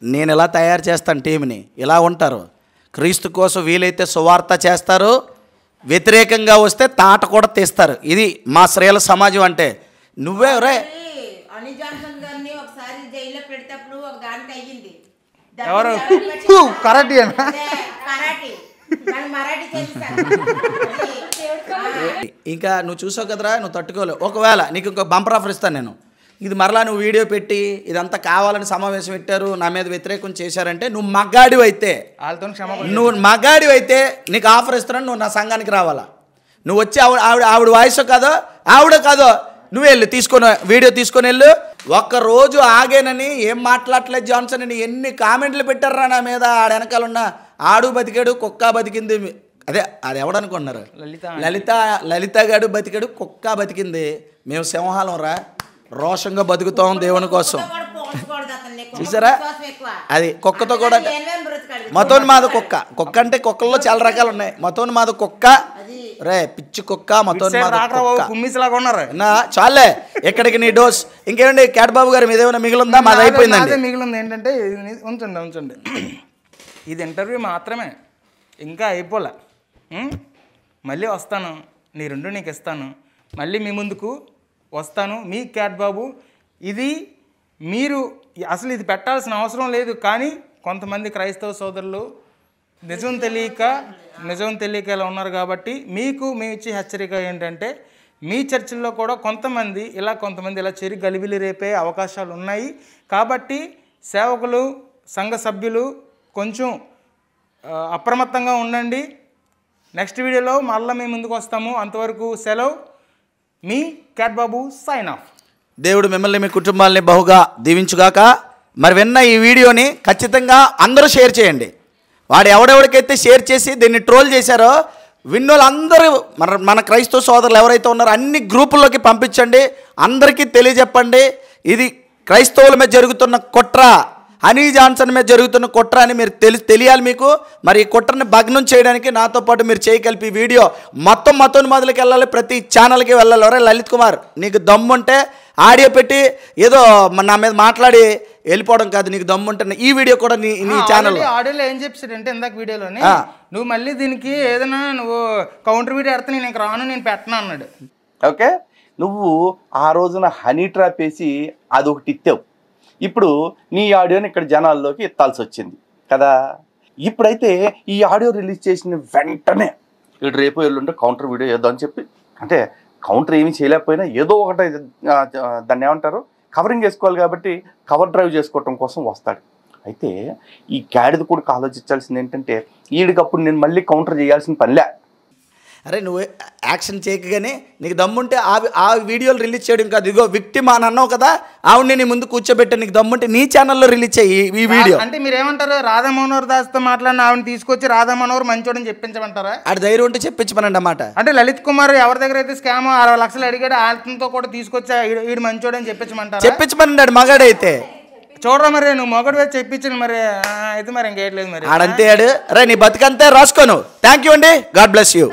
నేను ఎలా తయారు చేస్తాను టీంని. ఇలా ఉంటారు, క్రీస్తు కోసం వీలైతే సువార్త చేస్తారు, వ్యతిరేకంగా వస్తే తాట కూడా తీస్తారు. ఇది మా శ్రేల సమాజం అంటే. నువ్వే రే హనీ జాన్సన్ గారిని ఒకసారి జైల్లో పెడేటప్పుడు ఒక దానికి అయ్యింది. ఎవరు? కరాటీ ఇంకా నువ్వు చూసావు కదరా, నువ్వు తట్టుకోలేవు. ఒకవేళ నీకు ఇంకో బంపర్ ఆఫర్ ఇస్తాను నేను. ఇది మరలా నువ్వు వీడియో పెట్టి ఇదంతా కావాలని సమావేశం పెట్టారు, నా మీద వ్యతిరేకం చేశారంటే, నువ్వు మగాడివైతే నువ్వు మగాడివైతే నీకు ఆఫర్ ఇస్తున్నాను, నువ్వు నా సంఘానికి రావాలా. నువ్వు వచ్చి ఆవిడ వాయిస్ కాదో ఆవిడ కాదో నువ్వు వెళ్ళు తీసుకొని వీడియో తీసుకొని వెళ్ళు. ఒక్కరోజు ఆగేనని ఏం మాట్లాడలేదు జాన్సన్ అని ఎన్ని కామెంట్లు పెట్టారా నా మీద. ఆడ వెనకాల ఉన్న ఆడు బతికాడు కుక్క బతికింది. అదే అది ఎవడనుకున్నారు? లలిత గాడు బతికాడు కుక్క బతికింది. మేము సింహాలం రా, రోషంగా బతుకుతాం దేవుని కోసం. చూసారా అది కుక్కతో కూడా మతోన్మాద కుక్క. కుక్క అంటే కుక్కల్లో చాలా రకాలు ఉన్నాయి. మతోన్మాద కుక్క రే పిచ్చి కుక్క మతోన్మాద కుక్క. చాలే ఇక్కడికి నీ డోస్. ఇంకేమండి క్యాట్ బాబు గారు మీదేమైనా మిగిలిందా? మాది అయిపోయిందండి. మిగిలింది ఏంటంటే ఉంచండి ఇది ఇంటర్వ్యూ మాత్రమే, ఇంకా అయిపోలే. మళ్ళీ వస్తాను, నీ 2 నీకు ఇస్తాను, మళ్ళీ మీ ముందుకు వస్తాను. మీ క్యాట్ బాబు ఇది మీరు అసలు ఇది పెట్టాల్సిన అవసరం లేదు, కానీ కొంతమంది క్రైస్తవ సోదరులు నిజం తెలియక ఇలా ఉన్నారు. కాబట్టి మీకు మేము ఇచ్చే హెచ్చరిక ఏంటంటే మీ చర్చిల్లో కూడా కొంతమంది ఇలా గలిబిలి రేపే అవకాశాలు ఉన్నాయి. కాబట్టి సేవకులు సంఘ సభ్యులు కొంచెం అప్రమత్తంగా ఉండండి. నెక్స్ట్ వీడియోలో మళ్ళీ మేము ముందుకు వస్తాము. అంతవరకు సెలవు. మీ క్యాట్ బాబు సైన్ ఆఫ్. దేవుడు మిమ్మల్ని మీ కుటుంబాలని బహుగా దీవించుగాక. మరి విన్న ఈ వీడియోని ఖచ్చితంగా అందరూ షేర్ చేయండి. వాడు ఎవడెవడికైతే షేర్ చేసి దీన్ని ట్రోల్ చేశారో విన్నోళ్ళందరూ మన క్రైస్తవ సోదరులు ఎవరైతే ఉన్నారో అన్ని గ్రూపుల్లోకి పంపించండి. అందరికీ తెలియజెప్పండి ఇది క్రైస్తవుల మీద జరుగుతున్న కుట్ర, హనీ జాన్సన్ మీద జరుగుతున్న కుట్ర అని మీరు తెలియాలి మీకు. మరి ఈ కుట్రని భగ్నం చేయడానికి నాతో పాటు మీరు చేయగలిపి వీడియో మొత్తం మతోన్మాదులకి వెళ్ళాలి, ప్రతి ఛానల్కి వెళ్ళాలి. ఎవరే లలిత్ కుమార్ నీకు దమ్ముంటే ఆడియో పెట్టి ఏదో నా మీద మాట్లాడి వెళ్ళిపోవడం కాదు. నీకు దమ్ముంటే ఈ వీడియో కూడా నీ ఛానల్ ఆడియోలో ఏం చెప్పాడంటే ఇందాక వీడియోలోని నువ్వు మళ్ళీ దీనికి ఏదైనా నువ్వు కౌంటర్ వీడియో ఎడితే నేను రాను, నేను పెట్టను అన్నాడు. ఓకే, నువ్వు ఆ రోజున హనీ ట్రాప్ వేసి అదొకటి ఇచ్చావు. ఇప్పుడు నీ ఆడియోని ఇక్కడ జనాల్లోకి ఎత్తాల్సి వచ్చింది కదా. ఇప్పుడైతే ఈ ఆడియో రిలీజ్ చేసిన వెంటనే ఇటు రేపు ఎల్లుంటే కౌంటర్ వీడియో వేద్దాం అని చెప్పి, అంటే కౌంటర్ ఏమీ చేయలేకపోయినా ఏదో ఒకటి దాన్ని ఏమంటారు కవరింగ్ చేసుకోవాలి కాబట్టి కవర్ డ్రైవ్ చేసుకోవటం కోసం వస్తాడు. అయితే ఈ క్యాడిది కూడా ఆలోచించాల్సింది ఏంటంటే ఈడికప్పుడు నేను మళ్ళీ కౌంటర్ చేయాల్సిన పనిలే. అరే నువ్వు యాక్షన్ చేయకగానే నీకు దమ్ముంటే ఆ వీడియోలు రిలీజ్ చేయడం కాదు. ఇదిగో విక్టిమ్ అని అన్నావు కదా, ఆవిడని నీ ముందు కూర్చోబెట్టా. నీకు దమ్ముంటే నీ ఛానల్లో రిలీజ్ చేయి ఈ వీడియో. అంటే మీరు ఏమంటారు? రాధా మనోహర్ దాస్తో మాట్లాడిన ఆవిడని తీసుకొచ్చి రాధా మనోహర్ మంచోడని చెప్పించమంటారా? ఆడ ధైర్యం ఉంటే చెప్పించమనండి అన్నమాట. అంటే లలిత్ కుమార్ ఎవరి దగ్గర అయితే స్కామ్ 60 లక్షలు అడిగాడు వాళ్ళతో కూడా తీసుకొచ్చి వీడు మంచోడని చెప్పించమంటారా? చెప్పించమనండి ఆడు మగాడైతే. చూడరా మరి నువ్వు మొగడు వేసి చెప్పించను మరి అయితే మరి ఇంకేట్లేదు మరి ఆడంతే ఆడు. రే నీ బతుకంతే రాసుకోను. థ్యాంక్ యూ అండి. God bless you.